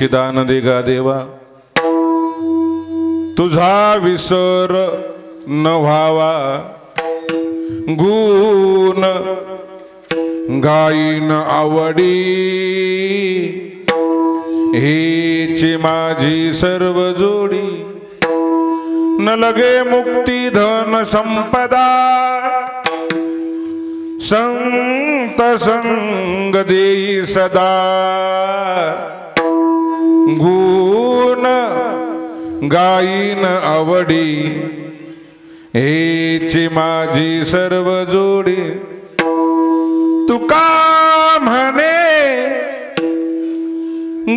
सच्चिदानंद देगा देवा, तुझा विसर न व्हावा, गुण गाईन आवडी, हेची माझी सर्व जोडी, न लगे मुक्ती धन संपदा, संत संग देई सदा, गुण गाईन आवडी, हेची माझी सर्व जोडी, तुका म्हणे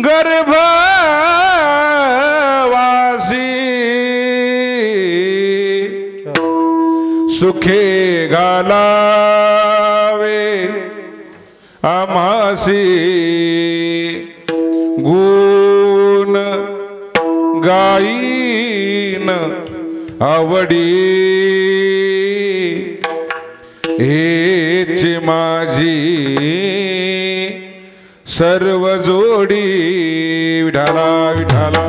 गर्भवासी, सुखे घालावे आम्हासी, गुण गाईन आवडी, हेची माझी सर्व जोडी, विठाला विठाला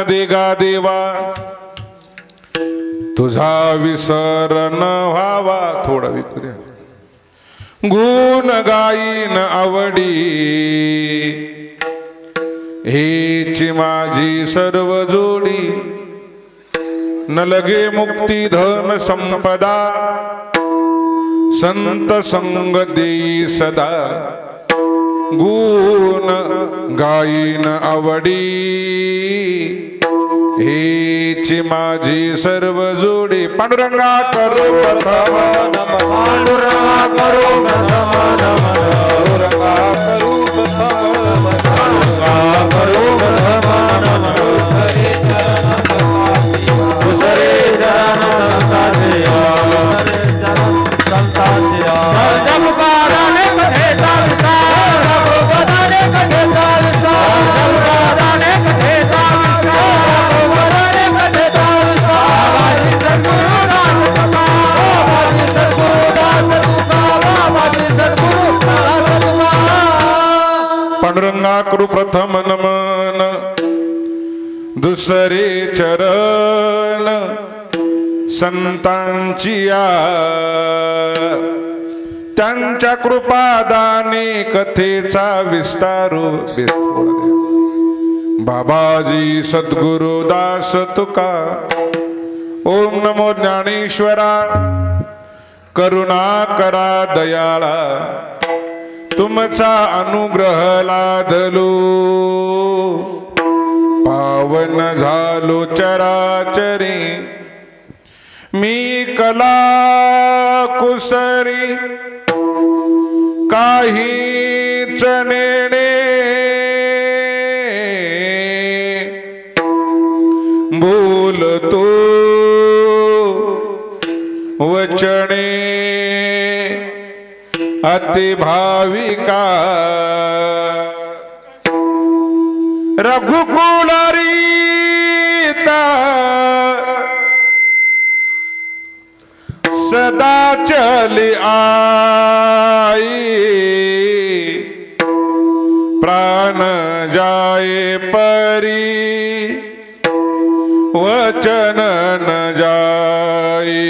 देगा देवा, तुझा विसर न व्हावा, थोडा विकू द्या, गुण गाईन आवडी, हेची माझी सर्व जोडी, न लगे मुक्ती धन संपदा, संत संग देई सदा, गुण गाईन आवडी, हेची माझी सर्व जोडी, पांडुरंगा करो प्रथम नम, पांडुरंगा करो प्रथम नम, पांडुरंगा करो प्रथम नम, पांडुरंगा करो प्रथम नम, दुसरे चरण संतासी, दुसरे चरण संतासी, संतासी, जब काराने कथे तालसा, जब काराने कथे तालसा, जब काराने कथे तालसा, पांडुरंगा करू प्रथम नमन, दुसरे चरण संतांची, त्यांच्या कृपादाने कथेचा विस्तारू, बाबाजी सद्गुरु दास तुका, ओम नमो ज्ञानेश्वरा, करुणा करा दयाळा, तुमचा अनुग्रह लादलो, पावन झालो चराचरी, मी कला कुसरी, काहीच नेणे, बोलतो वचने अति भाविका, रघुकुलारीता सदा चली आई, प्राण जाए परी वचन न जाए,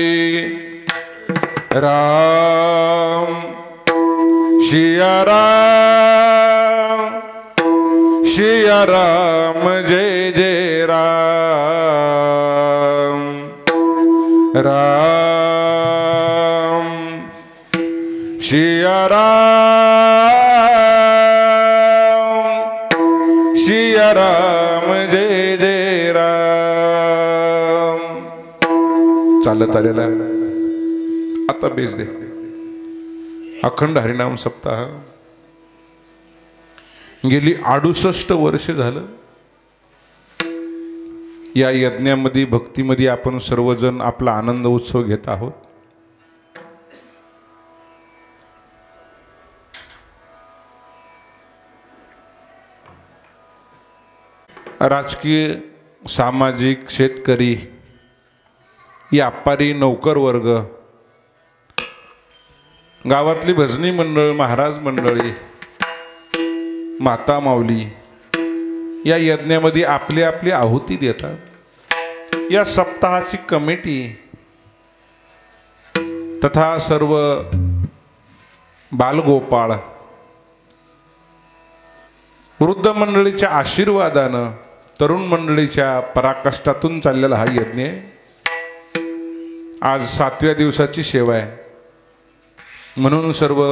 राम सिया राम, सिया राम जय जय राम, राम सिया राम, राम जय जय राम. चालत आलेला आता बेस दे. अखंड हरिनाम सप्ताह गेली 68 वर्ष झालं. या यज्ञामध्ये भक्तीमध्ये आपण सर्वजण आपला आनंद उत्सव घेत आहोत. राजकीय, सामाजिक, शेतकरी, व्यापारी, नौकर वर्ग, गावातली भजनी मंडळ, महाराज मंडळी, माता माऊली या यज्ञामध्ये आपली आपली आहुती देतात. या सप्ताहाची कमिटी तथा सर्व बालगोपाळ वृद्ध मंडळीच्या आशीर्वादानं तरुण मंडळीच्या पराकष्टातून चाललेला हा यज्ञ आज 7व्या दिवसाची सेवा आहे. म्हणून सर्व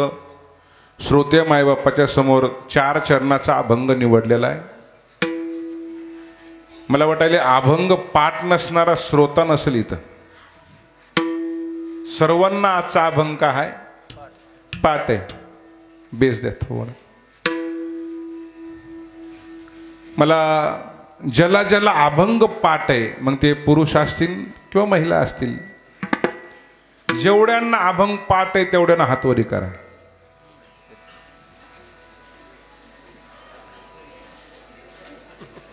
श्रोते मायबापाच्या समोर 4 चरणाचा अभंग निवडलेला आहे. मला वाटायले अभंग पाठ नसणारा श्रोता नसेल इथं. सर्वांना आजचा अभंग काय आहे? पाठ आहे. बेस द्या थोडं. मला ज्याला ज्याला अभंग पाठ आहे, मग ते पुरुष असतील किंवा महिला असतील, जेवढ्यांना अभंग पाठ आहे तेवढ्यांना हातवरी करा.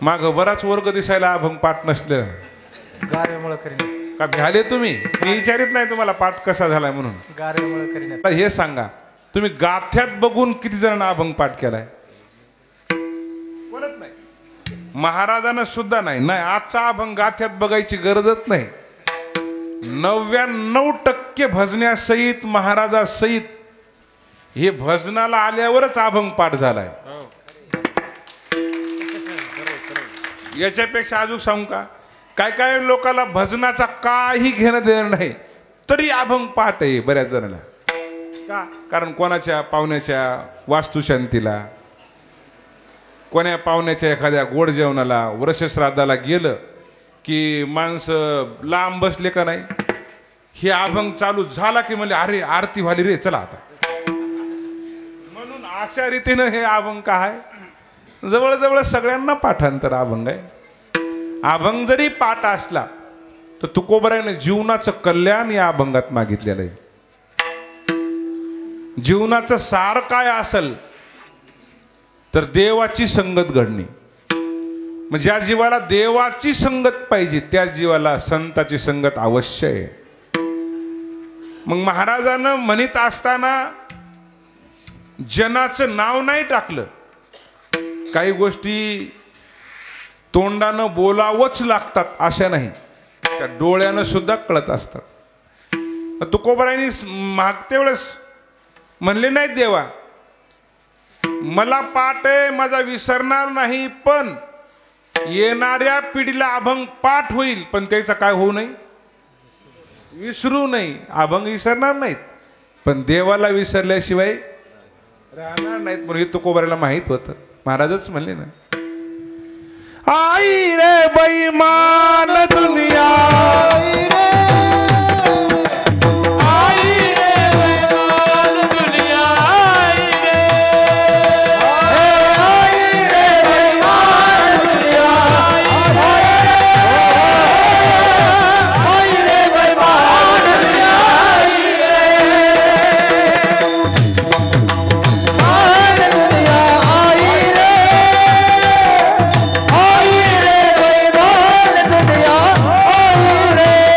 माग बराच वर्ग दिसायला अभंग पाठ नसले गाऱ्यामुळे करीन का भ्याले तुम्ही? मी विचारित नाही तुम्हाला पाठ कसा झालाय म्हणून. गाऱ्यामुळे करीन. आता हे सांगा, तुम्ही गाथ्यात बघून किती जणांना अभंग पाठ केलाय? बोलत नाही. महाराजांना सुद्धा नाही. नाही, आजचा अभंग गाथ्यात बघायची गरजच नाही. 99% भजण्यासहित महाराजासहित हे भजनाला आल्यावरच अभंग पाठ झालाय. याच्यापेक्षा अजून सांगू का? काय काय लोकांना भजनाचा काही घेणं देणं नाही, तरी अभंग पाठ आहे बऱ्याच जणांना. का? कारण कोणाच्या पाहुण्याच्या वास्तुशांतीला, कोण्या पाहुण्याच्या एखाद्या गोड जेवणाला, वर्षश्राद्धाला गेलं की माणसं लांब बसले का नाही, हे अभंग चालू झाला की म्हणजे अरे आरती व्हाली रे, चला आता. म्हणून अशा रीतीनं हे अभंग काय जवळजवळ सगळ्यांना पाठांतर अभंग आहे. अभंग जरी पाठ असला तर तुकोबराने जीवनाचं कल्याण या अभंगात मागितलेलं आहे. जीवनाचं सार काय असेल तर देवाची संगत घडणे. म्हणजे ज्या जीवाला देवाची संगत पाहिजे त्या जीवाला संताची संगत अवश्य आहे. मग महाराजांना म्हणत असताना जनाचं नाव नाही टाकलं. काही गोष्टी तोंडानं बोलावंच लागतात अशा नाही, त्या डोळ्यानं सुद्धा कळत असतात. तुकोबारायांनी मागते वेळेस म्हणले नाहीत देवा मला पाठ आहे, माझा विसरणार नाही, पण येणाऱ्या पिढीला अभंग पाठ होईल, पण त्याचा काय होऊ नये, विसरू नये. अभंग विसरणार नाहीत पण देवाला विसरल्याशिवाय राहणार नाहीत. म्हणून हे तुकोबाराला माहित होतं. महाराजच म्हणले ना, आई रे बेईमान दुनिया, रे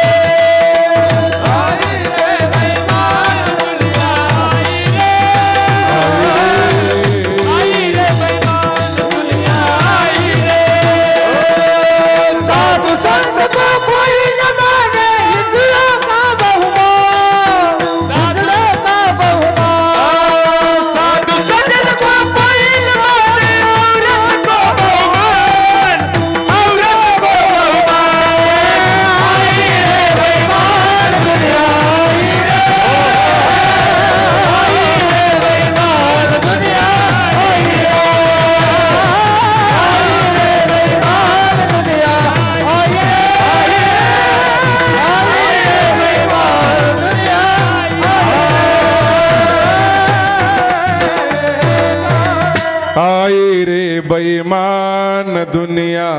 बेईमान दुनिया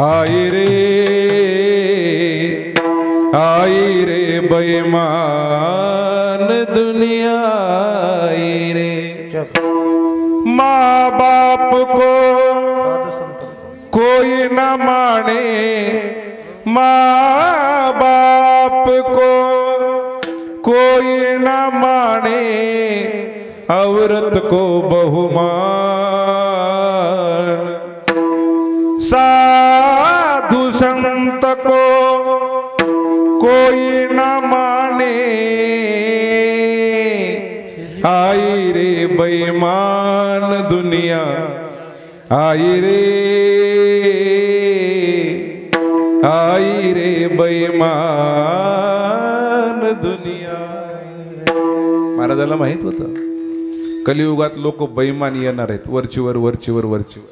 आई रे बेईमान दुनिया आई रे। माँ बाप को कोई न माने, माँ बाप को कोई न माने, औरत को बहुमान। साधु संत को कोई न माने, आई रे बेईमान दुनिया आई रे बेईमान दुनिया। महाराजाला माहित होतं कलियुगात लोक बेईमान येणार आहेत, वरचीवर वरचीवर वरचीवर.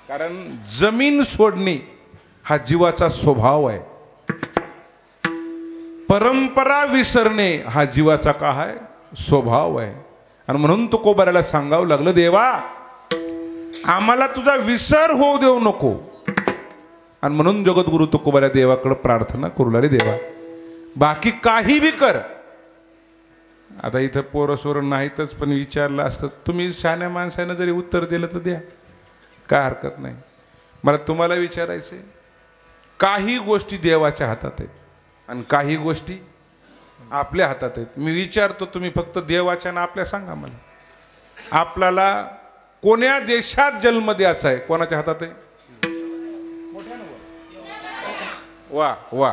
कारण जमीन सोडणे हा जीवाचा स्वभाव आहे. परंपरा विसरणे हा जीवाचा का आहे स्वभाव आहे. आणि म्हणून तुकोबाराला सांगावं लागलं, देवा आम्हाला तुझा विसर होऊ देऊ नको. आणि म्हणून जगद्गुरु तुकोबारा देवाकडे प्रार्थना करू लागले, देवा बाकी काही बी कर. आता इथं पोरसोर नाहीतच, पण विचारलं असतं तुम्ही शहाण्या माणसानं जरी उत्तर दिलं तर द्या, काय हरकत नाही. मला तुम्हाला विचारायचं आहे, काही गोष्टी देवाच्या हातात आहेत आणि काही गोष्टी आपल्या हातात आहेत. मी विचारतो, तुम्ही फक्त देवाच्या ना आपल्या सांगा मला. आपल्याला कोण्या देशात जन्म द्यायचा आहे, कोणाच्या हातात आहे? वा वा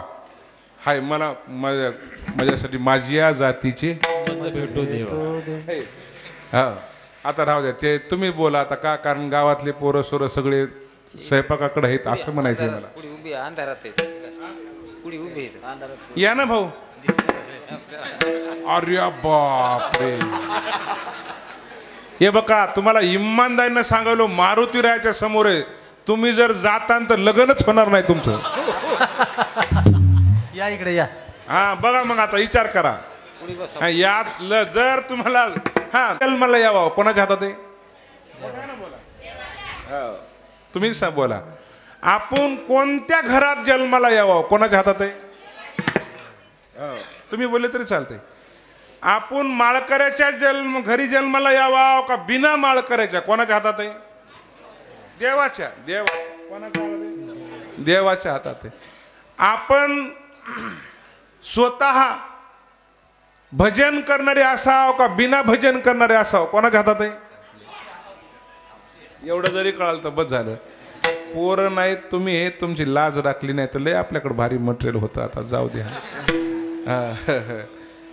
हाय, मला माझ्यासाठी माझी या जातीचे हा. आता राहू द्या, ते तुम्ही बोला आता का, कारण गावातले पोरं सोरं सगळे स्वयंपाकाकडे आहेत असं म्हणायचंय मला. या ना भाऊ. अरे बापरे, हे बघा तुम्हाला इमानदारीनं सांगायलो, मारुतीरायाच्या समोर आहे. तुम्ही जर जाता तर लग्नच होणार नाही तुमचं. या इकडे या. हा बघा मग आता विचार करा. यात जर तुम्हाला हा जन्माला यावं, कोणाच्या हातात आहे? तुम्हीच बोला. आपण कोणत्या घरात जन्माला यावं, कोणाच्या हातात आहे? तुम्ही बोलले तरी चालते. आपण माळकऱ्याच्या घरी जन्माला यावा का बिना माळकऱ्याच्या, कोणाच्या हातात आहे? देवाच्या. कोणाच्या हातात आहे? देवाच्या हातात आहे. आपण स्वतः भजन करणारे असाव का बिना भजन करणारे असाव, कोणाच्या हातात आहे? एवढं जरी कळालं तर बस झालं. पोरं नाहीत तुम्ही, हे तुमची लाज राखली नाही तर लय आपल्याकडे भारी मटेरियल होतं. आता जाऊ द्या.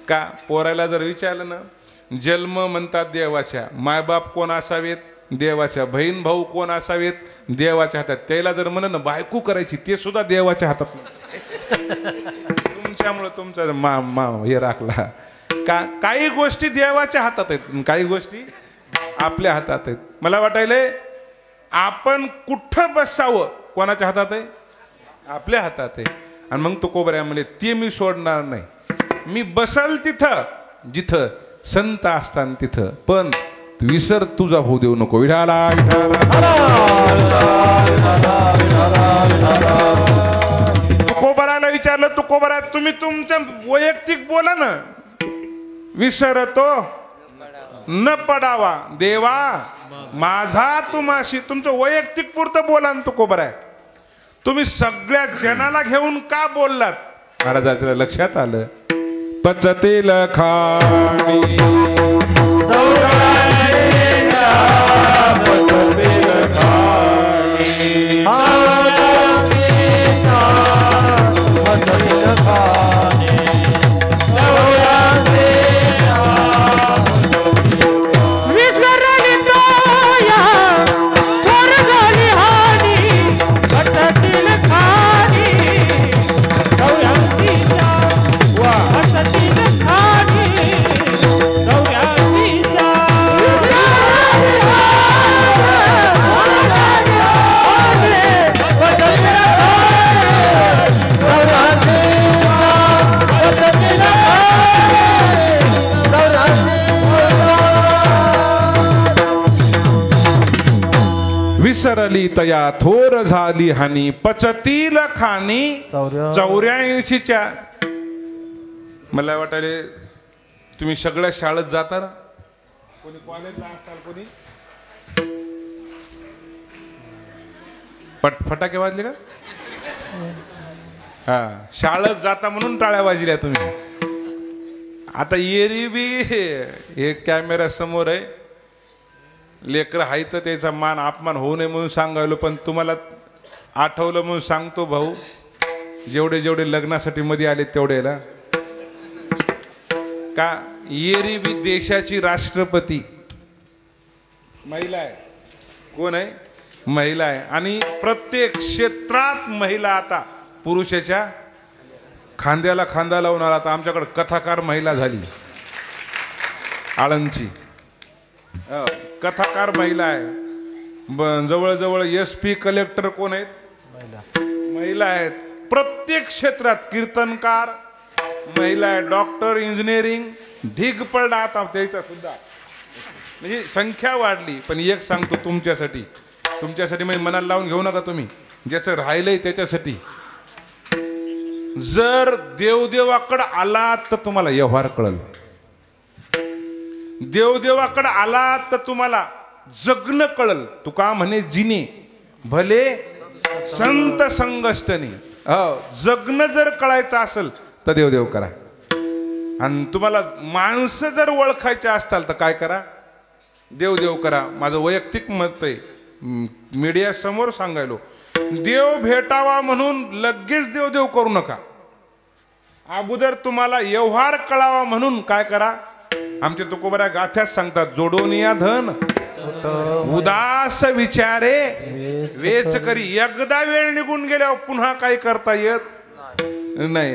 का पोरायला जर विचारलं ना, जन्म म्हणतात देवाच्या, मायबाप कोण असावेत देवाच्या, बहीण भाऊ कोण असावेत देवाच्या हातात. त्याला जर म्हणलं ना बायको करायची, ते सुद्धा देवाच्या हातात. तुमच्यामुळे तुमचा हे राखला का. काही गोष्टी देवाच्या हातात आहेत, काही गोष्टी आपल्या हातात आहेत. मला वाटायलंय आपण कुठं बसावं कोणाच्या हातात आहे? आपल्या हातात आहे. आणि मग तो कोबऱ्या म्हणे, ते मी सोडणार नाही. मी बसल तिथं जिथं संत असताना तिथं, पण विसर तुझा होऊ देऊ नको. विठाला तुकोबाराला विचारलं, तुकोबारा तुम्ही तुमच्या वैयक्तिक बोला ना. विसरतो न पडावा देवा माझा तुम्हाशी, तुमचं वैयक्तिक पुरतं बोला ना. तुकोबारा तुम्ही सगळ्या जनाला घेऊन का बोललात? महाराजाच्या लक्षात आलं, पचतील खाणी पचतील विसरली तया थोर झाली हानी पचतील खानी 84च्या. मला वाटायले तुम्ही सगळ्या शाळेत जाता ना, कोणी कॉलेजला असाल, कोणी फटाके वाजले का? हा, शाळेत जाता म्हणून टाळ्या वाजल्या तुम्ही. आता एरी बी हे कॅमेरा समोर आहे, लेकर आहे तर त्याचा मान अपमान होऊ नये म्हणून सांगायलो, पण तुम्हाला आठवलं म्हणून सांगतो भाऊ, जेवढे जेवढे लग्नासाठी मध्ये आले तेवढ्याला का एरी बी देशाची राष्ट्रपती महिला आहे. कोण आहे? महिला आहे. आणि प्रत्येक क्षेत्रात महिला आता पुरुषाच्या खांद्याला खांदा लावून आला. आता आमच्याकडे कथाकार महिला झाली, आळंदची कथाकार महिला आहे. जवळजवळ SP कलेक्टर कोण आहेत? महिला आहेत. प्रत्येक क्षेत्रात कीर्तनकार महिला आहे, डॉक्टर, इंजिनिअरिंग ढीग पडला आता त्याचा सुद्धा, म्हणजे संख्या वाढली. पण एक सांगतो तुमच्यासाठी म्हणजे मनाला लावून घेऊ नका तुम्ही, ज्याचं राहिलंय त्याच्यासाठी. जर देवदेवाकडे आलात तर तुम्हाला व्यवहार कळल, देवदेवाकडे आलात तर तुम्हाला जगणं कळल. तुका म्हणे जिने भले संत संगष्टनी. जगणं जर कळायचं असेल तर देवदेव करा. आणि तुम्हाला माणसं जर ओळखायचे असताल तर काय करा? देवदेव करा. माझं वैयक्तिक मत आहे, मीडिया समोर सांगायलो, देव भेटावा म्हणून लगेच देवदेव करू नका. अगोदर तुम्हाला व्यवहार कळावा म्हणून काय करा? आमचे तुकोबऱ्या गाथ्याच सांगतात, जोडोनिया धन उदास विचारे वेच करी. एकदा वेळ निघून गेल्यावर पुन्हा काही करता येत नाही.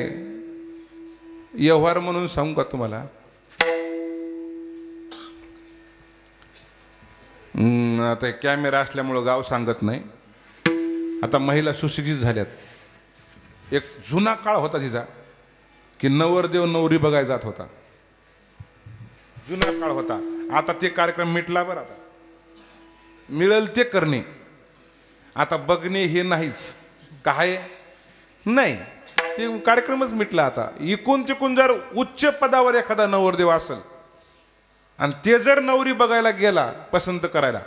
व्यवहार म्हणून सांगू का तुम्हाला? आता कॅमेरा असल्यामुळं गाव सांगत नाही. आता महिला सुशिक्षित झाल्यात. एक जुना काळ होता तिचा की नवरदेव नवरी बघायला जात होता, जुना काळ होता. आता ते कार्यक्रम मिटला बरं. आता मिळेल ते करणे, आता बघणे हे नाहीच. काय नाही, ते कार्यक्रमच मिटला. आता इकून तिकून जर उच्च पदावर एखादा नवरदेव असेल आणि ते जर नवरी बघायला गेला पसंत करायला,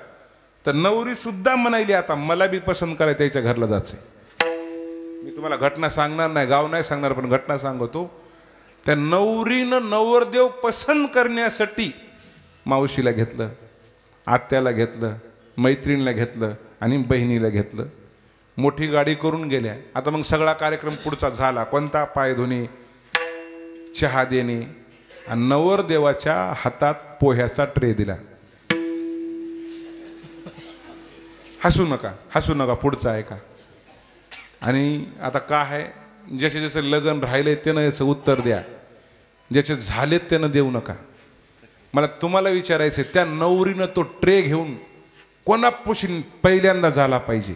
तर नवरी सुद्धा म्हणायली आता मला बी पसंत करायला त्याच्या घरला जायचंय. मी तुम्हाला घटना सांगणार नाही, गाव नाही सांगणार, पण घटना सांगतो. त्या नवरीनं नवरदेव पसंत करण्यासाठी मावशीला घेतलं, आत्याला घेतलं, मैत्रिणीला घेतलं आणि बहिणीला घेतलं. मोठी गाडी करून गेल्या. आता मग सगळा कार्यक्रम पुढचा झाला. कोणता? पायधुणे, चहा देणे आणि नवरदेवाच्या हातात पोह्याचा ट्रे दिला. हसू नका, पुढचा आहे का? आणि आता काय आहे, ज्याचे ज्याचं लग्न राहिलंय त्यानं याचं उत्तर द्या, ज्याचे झालेत त्यानं देऊ नका. मला तुम्हाला विचारायचं, त्या नवरीनं तो ट्रे घेऊन कोणापाशी पहिल्यांदा झाला पाहिजे?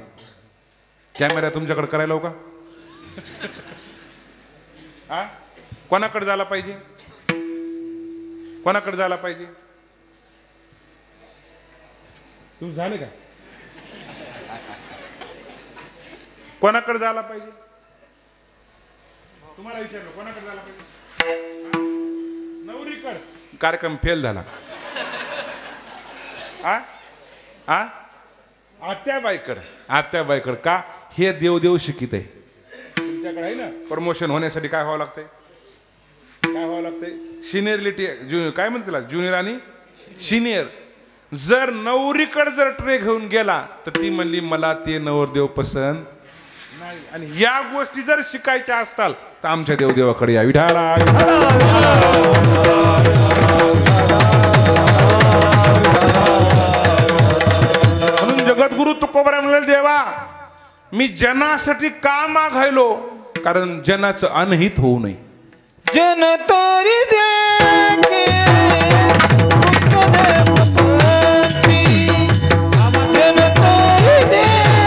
कॅमेरा तुमच्याकडे करायला हो का? हा, कोणाकडे झाला पाहिजे? कोणाकडे झाला पाहिजे? तुम्ही झाले का? कोणाकडे झाला पाहिजे? तुम्हाला विचारलं कोणाकडे झाला पाहिजे? नवरीकडे. कार्यक्रम फेल झाला. आत्याबाईकडे का? हे देवदेव शिकित आहे. तुमच्याकडे आहे ना, प्रमोशन होण्यासाठी काय व्हावं लागतंय? सिनियरिटी, काय म्हणते त्याला, ज्युनियर आणि सिनियर. जर नवरीकडे जर ट्रे घेऊन गेला तर ती म्हणली मला ते नवरदेव पसंत नाही. आणि या गोष्टी जर शिकायच्या असताल तर आमच्या देवदेवाकडे या. विठाला म्हणून जगद्गुरु तुकोबरा म्हणाले, देवा मी जनासाठी का मागायलो? कारण जनाचं अनहित होऊ नये. जन तोरी देखे जन तोरी देखे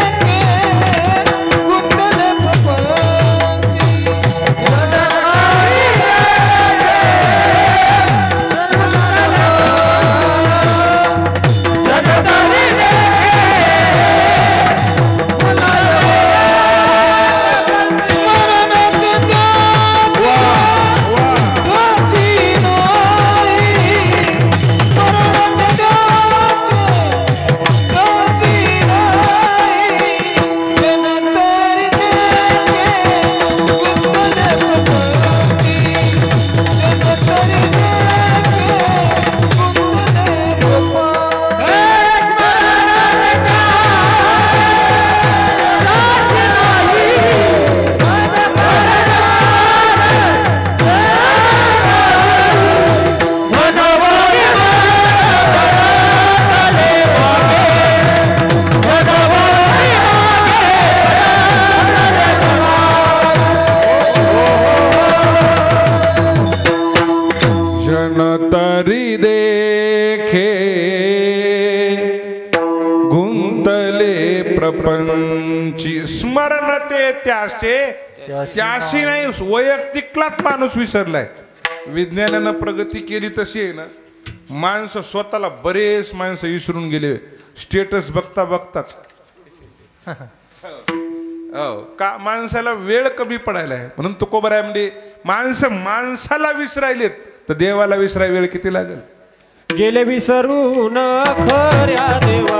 त्याशी नाही, वैयक्तिकलाच माणूस विसरलाय. विज्ञानानं प्रगती केली तशी आहे ना, माणसं स्वतःला बरेच माणसं विसरून गेले स्टेटस बघता बघताच. हो का, माणसाला वेळ कमी पडायला आहे. म्हणून तुकोबराय म्हणजे माणसं माणसाला विसरायलेत तर देवाला विसराय वेळ किती लागेल. गेले विसरून खऱ्या देवा,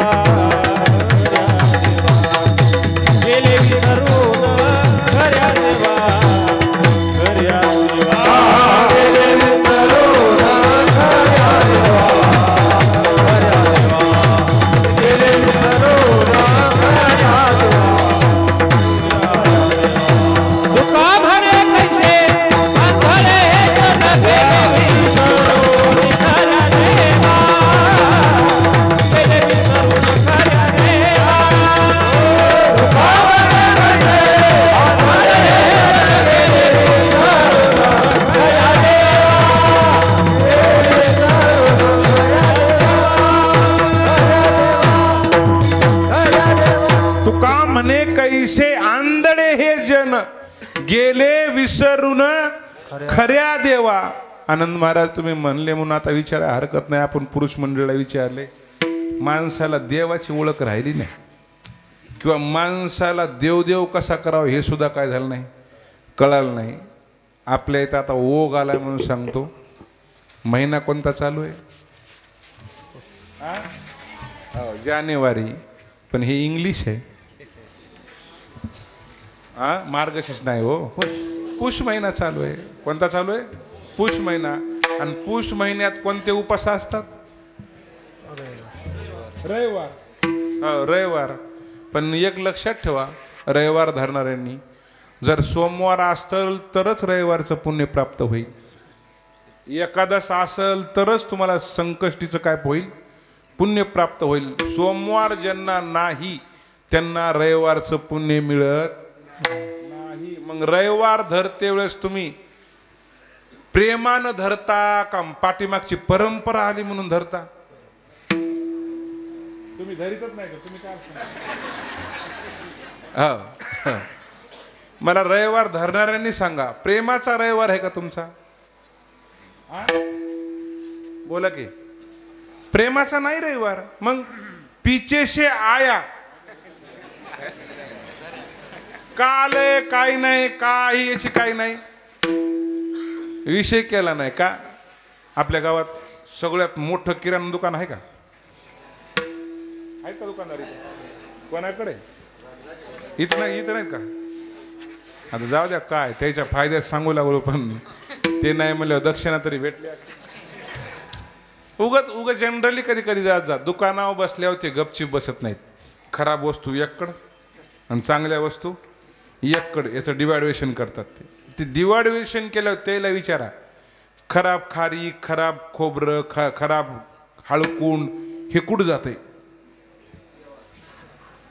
गेले विसरून खऱ्या देवा, खऱ्या देवा, गेले विसरून खऱ्या देवा, खऱ्या देवा, गेले विसरून खऱ्या देवा. तुका भरे कैसे अंधळे जन गेले विसरून खऱ्या देवा, गेले विसरून खऱ्या देवा. तुका भरे कैसे अंधळे गेले विसरून खऱ्या देवा. तुका म्हणे कैसे आंधळे हे जन गेले विसरून खऱ्या देवा. आनंद महाराज तुम्ही म्हणले म्हणून आता विचारायला हरकत नाही. आपण पुरुष मंडळीला विचारले, माणसाला देवाची ओळख राहिली नाही किंवा माणसाला देवदेव कसा करावा हे सुद्धा काय झालं नाही, कळालं नाही. आपल्या इथं आता ओघ आलाय म्हणून सांगतो. महिना कोणता चालू आहे? जानेवारी, पण हे इंग्लिश आहे. मार्गशीर्ष नाही हो, पुष महिना चालू आहे. कोणता चालू आहे? पुष महिना. आणि पुष महिन्यात कोणते उपास असतात? रविवार. रविवार. पण एक लक्षात ठेवा, रविवार धरणाऱ्यांनी जर सोमवार असेल तरच रविवारचं पुण्य प्राप्त होईल. एकादश असेल तरच तुम्हाला संकष्टीचं काय होईल, पुण्य प्राप्त होईल. सोमवार ज्यांना नाही त्यांना रविवारचं पुण्य मिळत नाही. मग रविवार धरते वेळेस तुम्ही प्रेमानं धरता का पाठीमागची परंपरा आली म्हणून धरता? तुम्ही धरीतच नाही का? तुम्ही काय मला रविवार धरणाऱ्यांनी सांगा, प्रेमाचा रविवार आहे का तुमचा? बोला की प्रेमाचा नाही रविवार. मग पीछे से आया काल काही नाही, काही याची काही नाही, विषय केला नाही का? आपल्या गावात सगळ्यात मोठं किराणा दुकान आहे का? आहे का दुकानदार कोणाकडे? इथं नाही, इथं नाही का? आता जाऊ द्या, काय त्याच्या फायद्यात सांगू लागलो, पण ते नाही म्हणलं दक्षिणा तरी भेटल्या. उगत जनरली कधी कधी जात दुकानावर बसल्यावर ते गपचीप बसत नाहीत. खराब वस्तू एककडं आणि चांगल्या वस्तू एककडं, याचं डिवायडेशन करतात. ते डिवायडेशन केलं त्याला विचारा, खराब खारी, खराब खोबरं, खराब हळकुंड हे कुठं जातंय?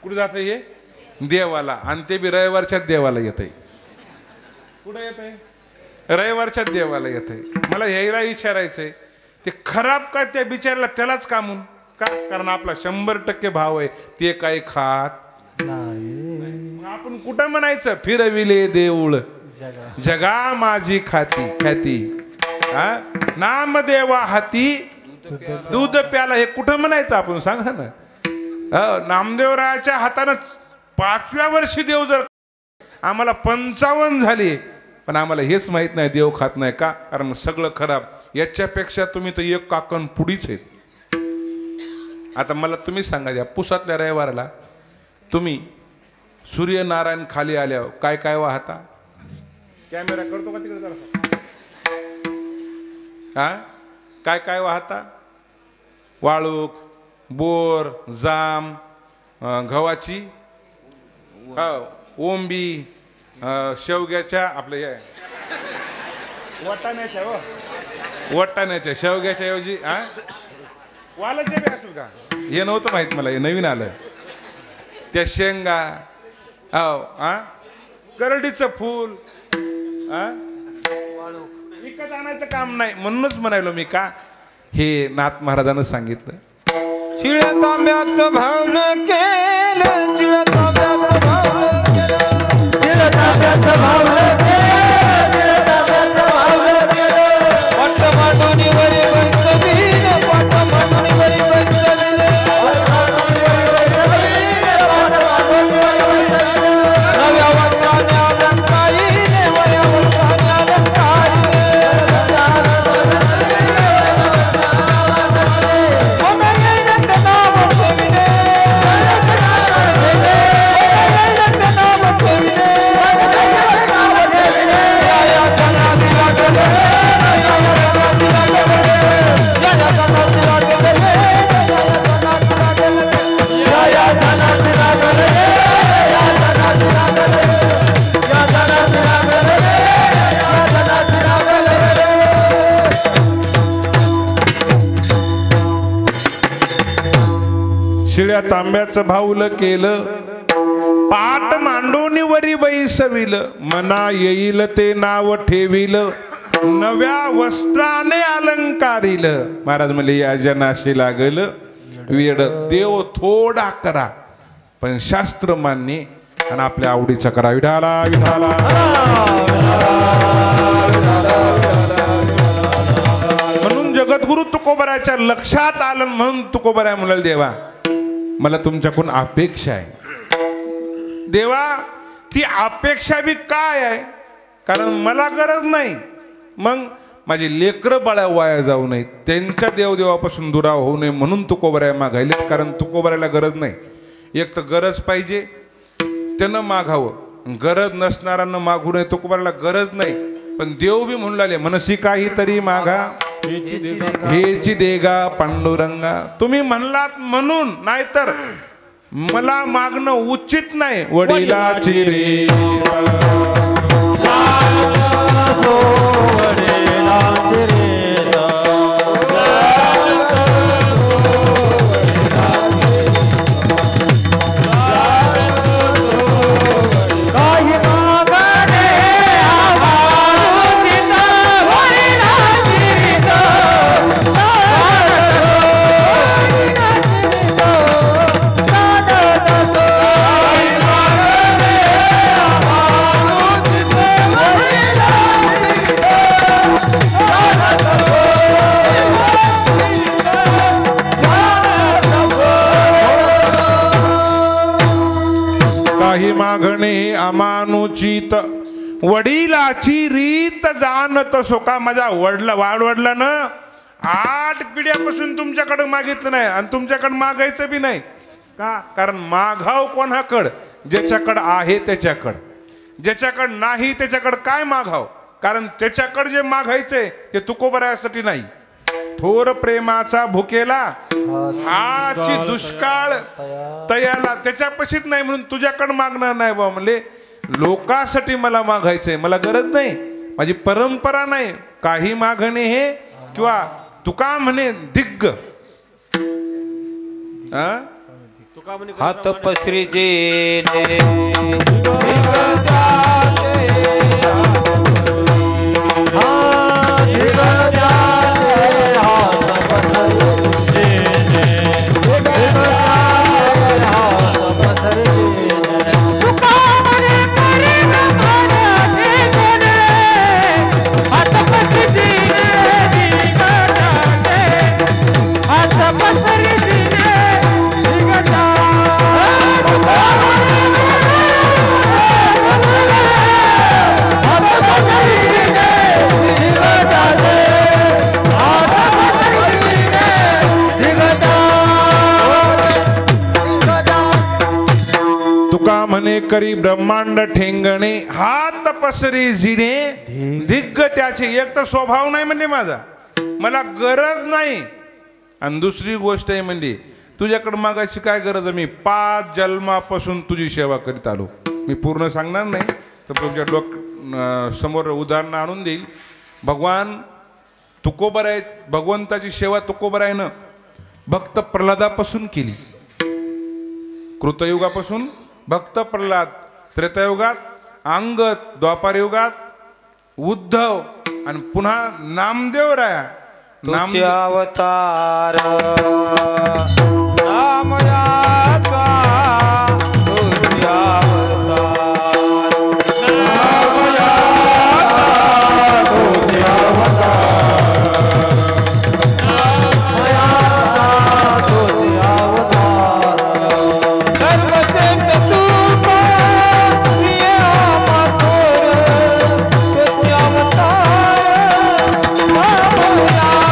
कुठं जातंय? हे देवाला. आणि ते बी रविवारच्याच देवाला येत आहे. कुठं येत आहे? रविवारच्याच देवाला येत आहे. मला ह्याला विचारायचंय, ते खराब का त्या बिचाराला त्यालाच कामून का? कारण आपला 100% भाव आहे, ते काही खात नाही. आपण कुठं म्हणायचं, फिरविले देऊळ जगा माझी खाती ख्याती, नामदेवा हाती दूध प्याला, हे कुठं म्हणायचं आपण? सांगा ना. नामदेवरायाच्या हातानं 5व्या वर्षी देव जर, आम्हाला 55 झाले पण आम्हाला हेच माहित नाही देव खात नाही का? कारण सगळं खराब. याच्यापेक्षा तुम्ही तर एक काकण पुढीच आहेत. आता मला तुम्ही सांगा, द्या पुसातल्या रविवाराला तुम्ही सूर्यनारायण खाली आल्यावर काय काय वाहता? कॅमेरा करतो का तिकडे जरा? काय काय वाहता? वाळूक, बोर, जाम, गव्हाची ओंबी, शेवग्याच्या, आपल्या वटाण्याच्या, वटाण्याच्या शेवग्याच्या ऐवजी वालाच्या बी असेल का? हे नव्हतं माहित मला, हे नवीन आलं. त्या शेंगा, करडीचं फूल, विकत आणायचं काम नाही. म्हणूनच म्हणायलो मी का, हे नाथ महाराजांना सांगितलं. शिळ्या तांब्याचं भावनं केलं, शिळ्या तांब्याचं भावनं केलं, शिळ्या तांब्याचं भावनं शिळ्या तांब्याचं भाऊलं केलं, पाट मांडोनी वरी बैसविल, मना येईल ते नाव ठेविल, नव्या वस्त्राने अलंकारिल. महाराज म्हणले या जनाशी लागल वेड, देव थोडा करा पण शास्त्र मान्य आणि आपल्या आवडीचा करा. विठाला विठाला म्हणून जगद्गुरु तुकोबराच्या लक्षात आलं. म्हणून तुकोबरा म्हणाल देवा मला तुमच्याकडून अपेक्षा आहे. देवा ती अपेक्षा बी काय आहे, कारण मला गरज नाही, मग माझी लेकरं बाळा वाया जाऊ नये, त्यांच्या देवदेवापासून दुराव होऊ नये म्हणून तुकोबराया मागायले. कारण तुकोबरायला गरज नाही. एक तर गरज पाहिजे त्यानं मागावं, गरज नसणाऱ्यांना मागू नये. तुकोबरायला गरज नाही पण देव बी म्हणून लागले मनसी काहीतरी मागा हेची देगा पांडुरंगा. तुम्ही म्हणलात म्हणून, नाहीतर मला मागणं उचित नाही. वडिलाची रे मागणे अमानुचित, वडिलाची रीत जाणत सोका. माझ्या वाडवडिलानं 8 पिढ्यापासून तुमच्याकडे मागितलं नाही आणि तुमच्याकडे मागायचं बी नाही. का? कारण मागाव कोणाकडं? ज्याच्याकडं आहे त्याच्याकडं. ज्याच्याकडं नाही त्याच्याकडं काय मागाव? कारण त्याच्याकडे जे मागायचंय ते तुकोबरायासाठी नाही. थोर प्रेमाचा भुकेला हाची दुष्काळ तयाला त्याच्यापाशीच नाही म्हणून तुझ्याकडे मागणार नाही बा. म्हणले लोकांसाठी मला मागायचंय, मला गरज नाही, माझी परंपरा नाही काही मागणे हे. किंवा तुका म्हणे दिग्ग हात पसरीचे म्हणे करी ब्रह्मांड ठेंगणे, हात पसरी जिने दिग्ग त्याचे. एक तर स्वभाव नाही म्हणजे माझा, मला गरज नाही, आणि दुसरी गोष्ट आहे म्हणजे तुझ्याकडे मागायची काय गरज आहे? मी 5 जन्मापासून तुझी सेवा करीत आलो. मी पूर्ण सांगणार नाही तर तुमच्या समोर उदाहरण आणून देईल. भगवान तुकोबराय, भगवंताची सेवा तुकोबरायनं भक्त प्रल्हादापासून केली. कृतयुगापासून भक्त प्रल्हाद, त्रेतायुगात अंगद, द्वापार युगात उद्धव आणि पुन्हा नामदेव राया. तुझे अवतार नामयाचा, तुझे अवतार नामयाचा, तुझे अवतार नामयाचा, तुझे अवतार. सर्वजण तुझा प्रिय अवतार, तुझे अवतार नामयाचा,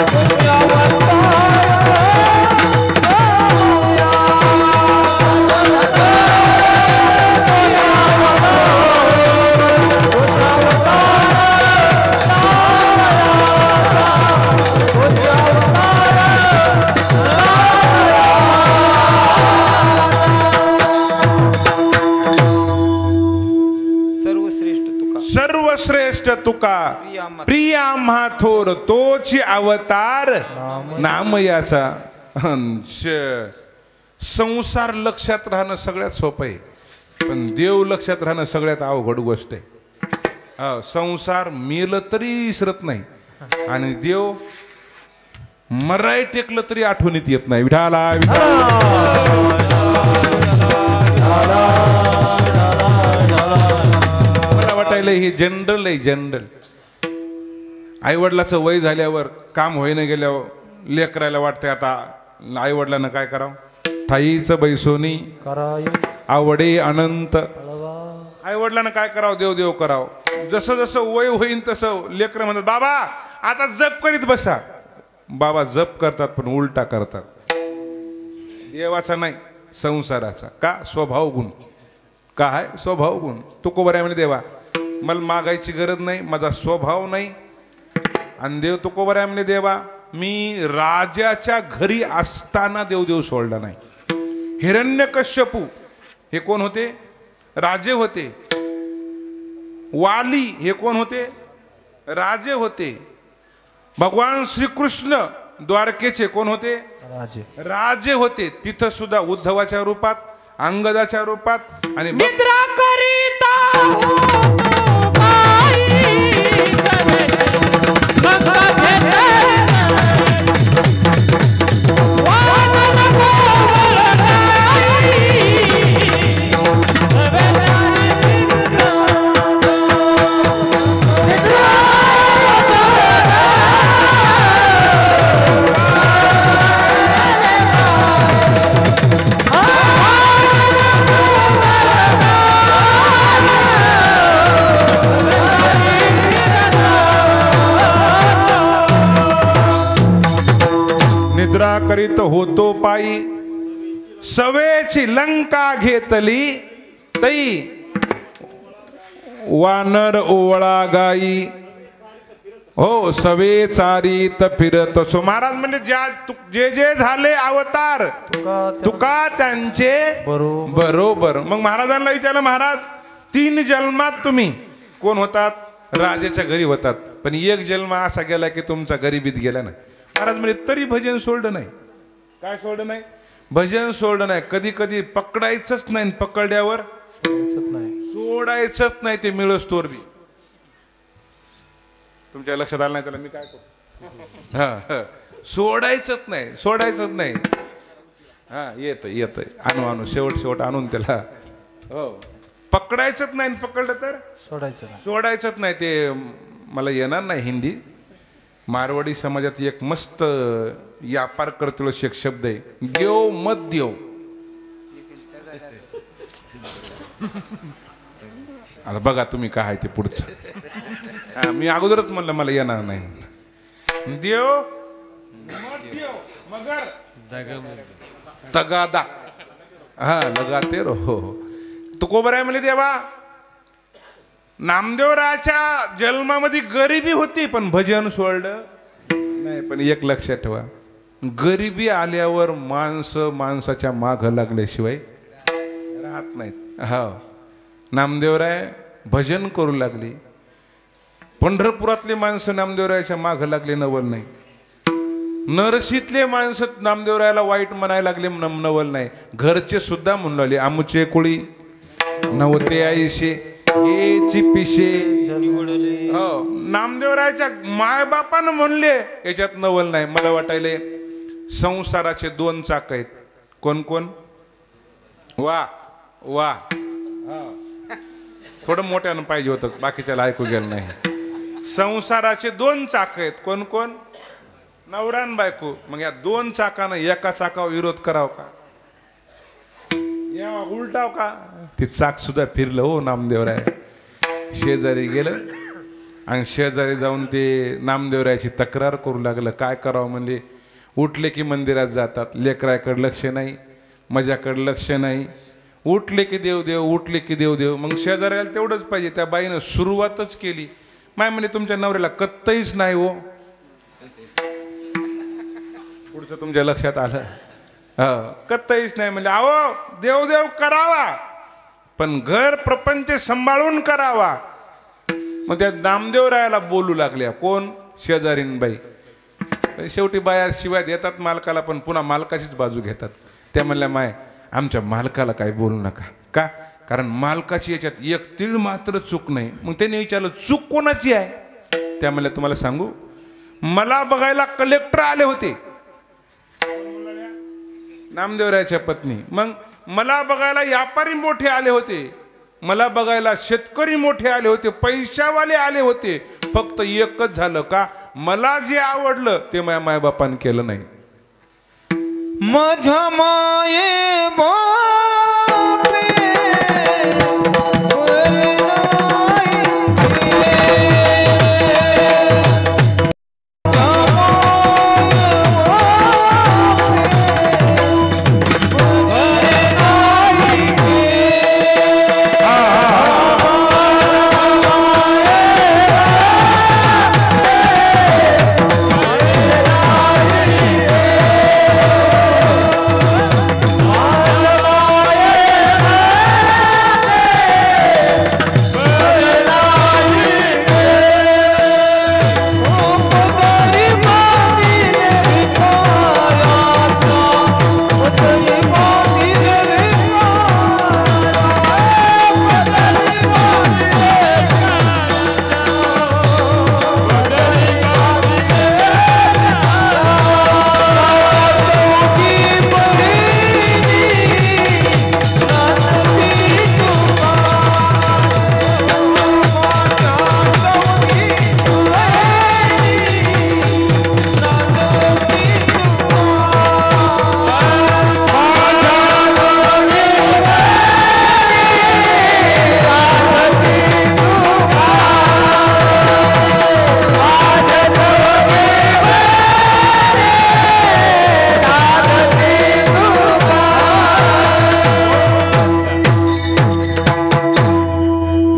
तुझे सर्वश्रेष्ठ तुका प्रिय आम्हा थोर, तोची अवतार नामयाचा. संसार लक्षात राहणं सगळ्यात सोपं आहे, पण देव लक्षात राहणं सगळ्यात अवघड गोष्ट आहे. संसार मेलं तरी विसरत नाही आणि देव मराय टेकलं तरी आठवणीत येत नाही. विठाला मला वाटायला हे जनरल आहे, जनरल. आईवडिलाचं वय झाल्यावर काम होईन गेल्यावर लेकरायला वाटतंय आता आईवडिलांना काय करावं, ठाईचं बैसोनी आवडे अनंत. आईवडिलांना काय करावं, देव देव करावं. जसं जसं वय होईन तसं लेकरं म्हणतात बाबा आता जप करीत बसा. बाबा जप करतात पण उलटा करतात. देवाचा नाही, संसाराचा. का? स्वभाव गुण. काय? स्वभाव गुण. तुकोबराय म्हणे देवा मला मागायची गरज नाही, माझा स्वभाव नाही. आणि देव तुकोबराय म्हणे देवा मी राजाच्या घरी असताना देवदेव सोडला नाही. हिरण्यकश्यपू हे कोण होते? राजे होते. वाली हे कोण होते? राजे होते. भगवान श्रीकृष्ण द्वारकेचे कोण होते? राजे. राजे होते. तिथं सुद्धा उद्धवाच्या रूपात, अंगदाच्या रूपात आणि निद्रा करीता करीत होतो पायी सवेची लंका घेतली तई वानर ओवळा गाई हो सवे चारीत फिरत असो. महाराज म्हणजे जे जे झाले अवतार तुका त्यांचे बरोबर. मग महाराजांना विचारलं महाराज 3 जन्मात तुम्ही कोण होतात? राजाच्या घरी होतात, पण एक जन्म असा गेला की तुमचा गरिबीत गेला ना. महाराज म्हणजे तरी भजन सोडलं नाही. काय सोडलं नाही? भजन सोडलं नाही. कधी कधी पकडायचंच नाही, पकडल्यावर सोडायचंच नाही. ते मिळस्तोर बी तुमच्या लक्षात आलं नाही त्याला मी काय करू? हा सोडायचंच नाही, सोडायचंच नाही. हा येत आणू शेवट आणून त्याला हो पकडायचंच नाही. पकडलं तर सोडायचंच नाही. ते मला येणार नाही हिंदी. मारवाडी समाजात एक मस्त व्यापार करतो एक शब्द आहे, देव मत देव. आता बघा तुम्ही काय आहे ते पुढचं. मी अगोदरच म्हणलं मला येणार नाही. देव मत देव मगर तगादा हा लगाते रो. तुकोबराय म्हणले देवा नामदेवराच्या जन्मामध्ये गरिबी होती पण भजन सोडलं नाही. पण एक लक्षात ठेवा, गरिबी आल्यावर माणसाच्या माग लागल्याशिवाय राहत नाहीत. हा नामदेवराय भजन करू लागली. पंढरपुरातले माणसं नामदेवरायाच्या माग लागले नवल नाही. नरशीतले माणसं नामदेवरायाला वाईट म्हणायला लागले नवल नाही. घरचे सुद्धा म्हणू लागले आमुचे कोळी नव्हते आईशे हेची पिशे. हो नामदेवरायाच्या मायबापानं म्हणले याच्यात नवल नाही. मला वाटायले संसाराचे 2 चाक आहेत. कोण कोण? वा वा थोडं मोठ्यानं पाहिजे होतं, बाकीच्याला ऐकू गेलं नाही. संसाराचे 2 चाक आहेत. कोण कोण? नवरा आणि बायको. मग या 2 चाकानं एका चाकावर विरोध कराव का? या उलटाव का? ते चाक सुद्धा फिरलं हो नामदेवराय. शेजारी गेलं आणि शेजारी जाऊन ते नामदेवरायाची तक्रार करू लागलं. काय करावं म्हणजे उठले की मंदिरात जातात, लेकराकडे लक्ष नाही, माझ्याकडे लक्ष नाही. उठले की देवदेव, उठले की देवदेव. मग शेजाऱ्याला तेवढंच पाहिजे. त्या बाईनं सुरुवातच केली. माय म्हणजे तुमच्या नवऱ्याला कत्तईच नाही हो. पुढचं तुमच्या लक्षात आलं? कत्तईच नाही म्हणजे अहो देवदेव करावा पण घर प्रपंच सांभाळून करावा. मग त्या नामदेवरायाला बोलू लागल्या. कोण? शेजारीन बाई. शेवटी बाया शिवाय देतात मालकाला, पण पुन्हा मालकाचीच बाजू घेतात. त्या म्हणल्या माय आमच्या मालकाला काही बोलू नका. का? कारण मालकाची याच्यात एक तीळ मात्र चूक नाही. मग त्यांनी विचारलं चूक कोणाची आहे? त्या म्हणल्या तुम्हाला सांगू, मला बघायला कलेक्टर आले होते, नामदेवरायाच्या पत्नी. मग मला बघायला व्यापारी मोठे आले होते, मला बघायला शेतकरी मोठे आले होते, पैशावाले आले होते. फक्त एकच झालं का, मला जे आवडलं ते माझ्या मायबापाने केलं नाही. माझ्या माये बापे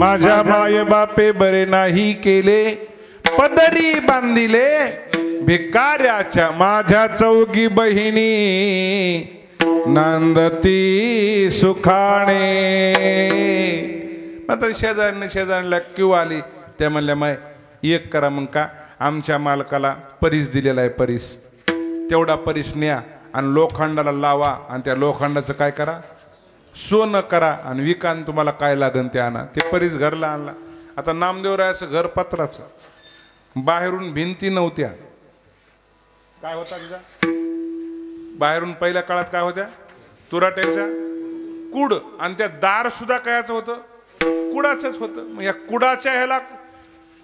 माझ्या माय बापे बरे नाही केले, पदरी बांधिले भिकाऱ्याच्या. माझ्या चौघी बहिणी नांदती सुखाणे. आता शेजारीला क्यू आली. त्या म्हणल्या माय एक करा मग का, आमच्या मालकाला परीस दिलेला आहे, परीस तेवढा परीस न्या आणि लोखंडाला लावा आणि त्या लोखंडाचं काय करा, सोनं करा आणि विकान, तुम्हाला काय लागन ते आणा. ते परीस घरला आणला. आता नामदेवरायाचं घर पत्राचं, बाहेरून भिंती नव्हत्या. काय होता तिचा बाहेरून पहिल्या काळात काय होत्या, तुराट्याचा कुड, आणि त्या दार सुद्धा कायचं होतं, कुडाचंच होतं. मग या कुडाच्या ह्याला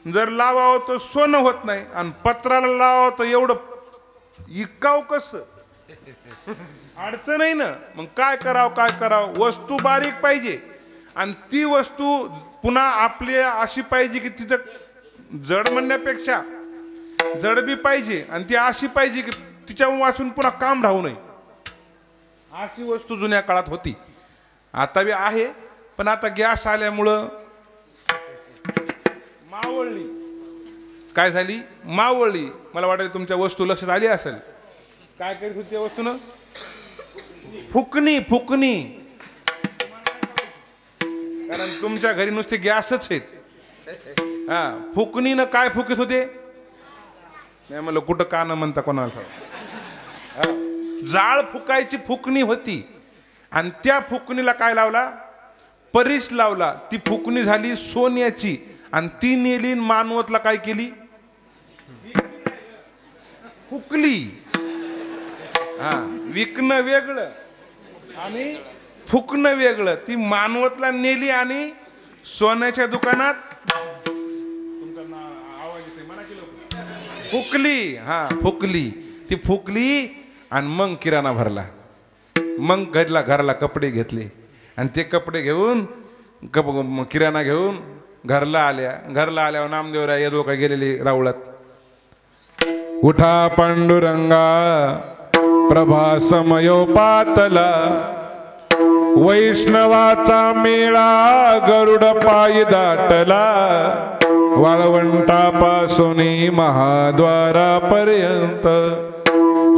जर लावावं तर सोनं होत नाही, आणि पत्राला लावावं तर एवढं इकाव कसं, अडचण आहे ना. मग काय करावं, वस्तू बारीक पाहिजे आणि ती वस्तू पुन्हा आपली अशी पाहिजे की तिथं जड म्हणण्यापेक्षा जड बी पाहिजे, आणि ती अशी पाहिजे की तिच्या वाचून पुन्हा काम राहू नये. अशी वस्तू जुन्या काळात होती. आता बी आहे, पण आता गॅस आल्यामुळं मावळली. काय झाली, मावळली. मला वाटतं तुमच्या वस्तू लक्षात आली असेल. काय करीत होती त्या वस्तूनं, फुकणी. कारण तुमच्या घरी नुसते गॅसच आहेत. हा, फुकणीनं काय फुकीत होते, नाही म्हणलं कुठं का न म्हणता कोणाला. जाळ फुकायची फुकणी होती, आणि त्या फुकणीला काय लावला, परीस लावला. ती फुकणी झाली सोन्याची, आणि ती नेली मानवतला काय केली, फुकली. हा, विकणं वेगळं आणि फुकणं वेगळं. ती मानवतला नेली आणि सोन्याच्या दुकानात फुकली. हा, फुकली. ती फुकली आणि मग किराणा भरला. मग घराला कपडे घेतले, आणि ते कपडे घेऊन किराणा घेऊन घरला आल्यावर नामदेवराय येदो काय गेलेली रावळात. उठा पांडुरंगा प्रभा समयो पातला, वैष्णवाचा मेळा गरुड पायी दाटला, वाळवंटापासून महाद्वारापर्यंत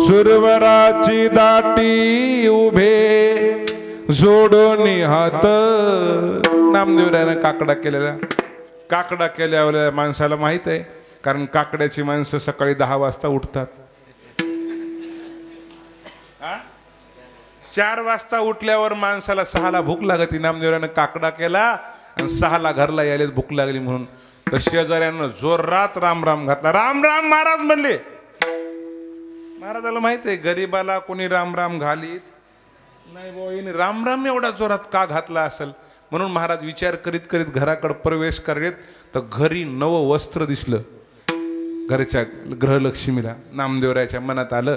सुरवराची दाटी उभे जोडून हात. नामदेवरायानं काकडा केल्यावर माणसाला माहित आहे, कारण काकड्याची माणसं सकाळी 10 वाजता उठतात. 4 वाजता उठल्यावर माणसाला 6ला भूक लागती. नामदेवरायानं काकडा केला आणि 6ला घरला यायला भूक लागली म्हणून तर शेजाऱ्यानं जोरात राम राम घातला. राम राम महाराज म्हणले. महाराजाला माहित आहे गरीबाला कोणी राम राम घालीत नाही बाबा, हिने राम राम एवढा जोरात का घातला असेल. म्हणून महाराज विचार करीत करीत घराकडे प्रवेश करीत तर घरी नवं वस्त्र दिसलं. घरच्या गृहलक्ष्मीला नामदेवरायाच्या मनात आलं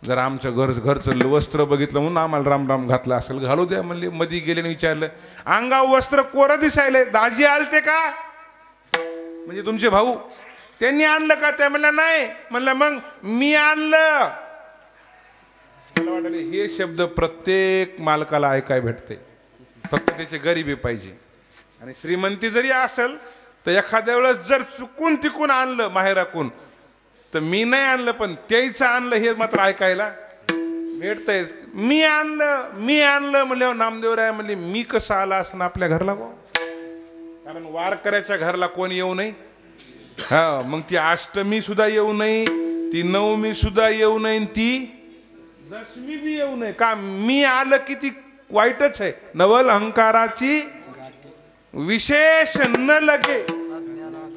जर आमचं घरचं वस्त्र बघितलं म्हणून आम्हाला राम राम घातला असेल, घालू द्या म्हणले. मधी गेले आणि विचारलं अंगाव वस्त्र कोरं दिसायलंय, दाजी आलते का म्हणजे तुमचे भाऊ त्यांनी आणलं का. त्या म्हणल्या नाही. म्हणलं मग मी आणलं. मला वाटलं हे शब्द प्रत्येक मालकाला ऐकाय भेटते, फक्त त्याची गरिबी पाहिजे. आणि श्रीमंती जरी असेल तर एखाद्या वेळेस जर चुकून तिकून आणलं माहेराकून तर मी नाही आणलं पण त्याचं आणलं हे मात्र ऐकायला भेटतंय. मी आणलं म्हणल्यावर नामदेवराय म्हणले मी कसं आला असं आपल्या घरला भाऊ, कारण वारकऱ्याच्या घरला कोण येऊ नये. हा मग ती अष्टमी सुद्धा येऊ नये, ती नवमी सुद्धा येऊ नये, ती दशमी बी येऊ नये. का मी आलं की ती वाईटच आहे. नवल अहंकाराची विशेष न लगे,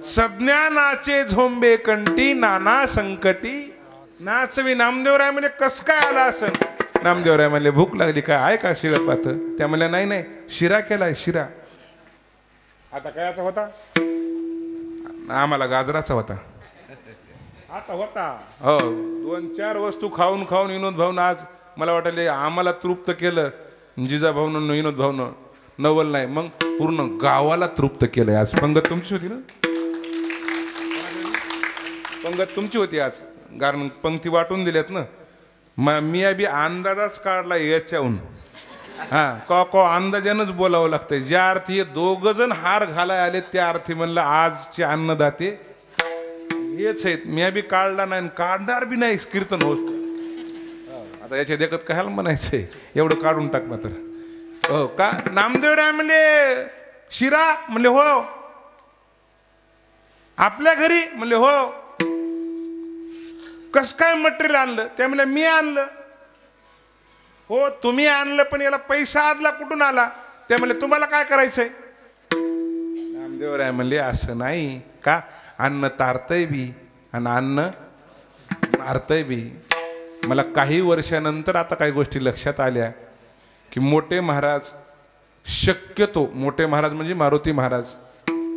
सज्ञानाचे झोंबे कंठी, नाना संकटी नाचवी. नामदेवराय म्हणजे कस काय आला असं. नामदेवराय म्हणले भूक लागली काय आहे का शिरा पात. त्या म्हणल्या नाही नाही शिरा केलाय शिरा. आता कायचा होता, आम्हाला गाजराचा होता. आता होता हो 2-4 वस्तू खाऊन खाऊन विनोद भाऊन आज मला वाटले आम्हाला तृप्त केलं. जिजा भाऊन विनोद भाऊन नवल नाही मग पूर्ण गावाला तृप्त केलंय आज. पंगत तुमची होती ना, पंगत तुमची होती आज, कारण पंक्ती वाटून दिल्यात ना. मी बी अंदाजाच काढला याच्याहून. हा को अंदाजानच बोलावं लागतंय. ज्या अर्थी हे 2 जण हार घालाय आले त्या अर्थी म्हणलं आजचे अन्नदाते हेच आहेत. मी बी काढला नाही काढणार बी नाही कीर्तन होत. आता याच्या देखत काय म्हणायचंय एवढं काढून टाक मात्र. हो का नामदेवराय म्हणले शिरा म्हणले हो. आपल्या घरी म्हणले हो. कस काय मटेरियल आणलं. त्या म्हणल्या मी आणलं. हो तुम्ही आणलं पण याला पैसा आदला कुठून आला. त्या म्हणले तुम्हाला काय करायचंय. नामदेवराय म्हणले असं नाही का अन्न तारतय बी आणि अन्न मारतय बी. मला काही वर्षानंतर आता काही गोष्टी लक्षात आल्या की मोठे महाराज शक्यतो, मोठे महाराज म्हणजे मारुती महाराज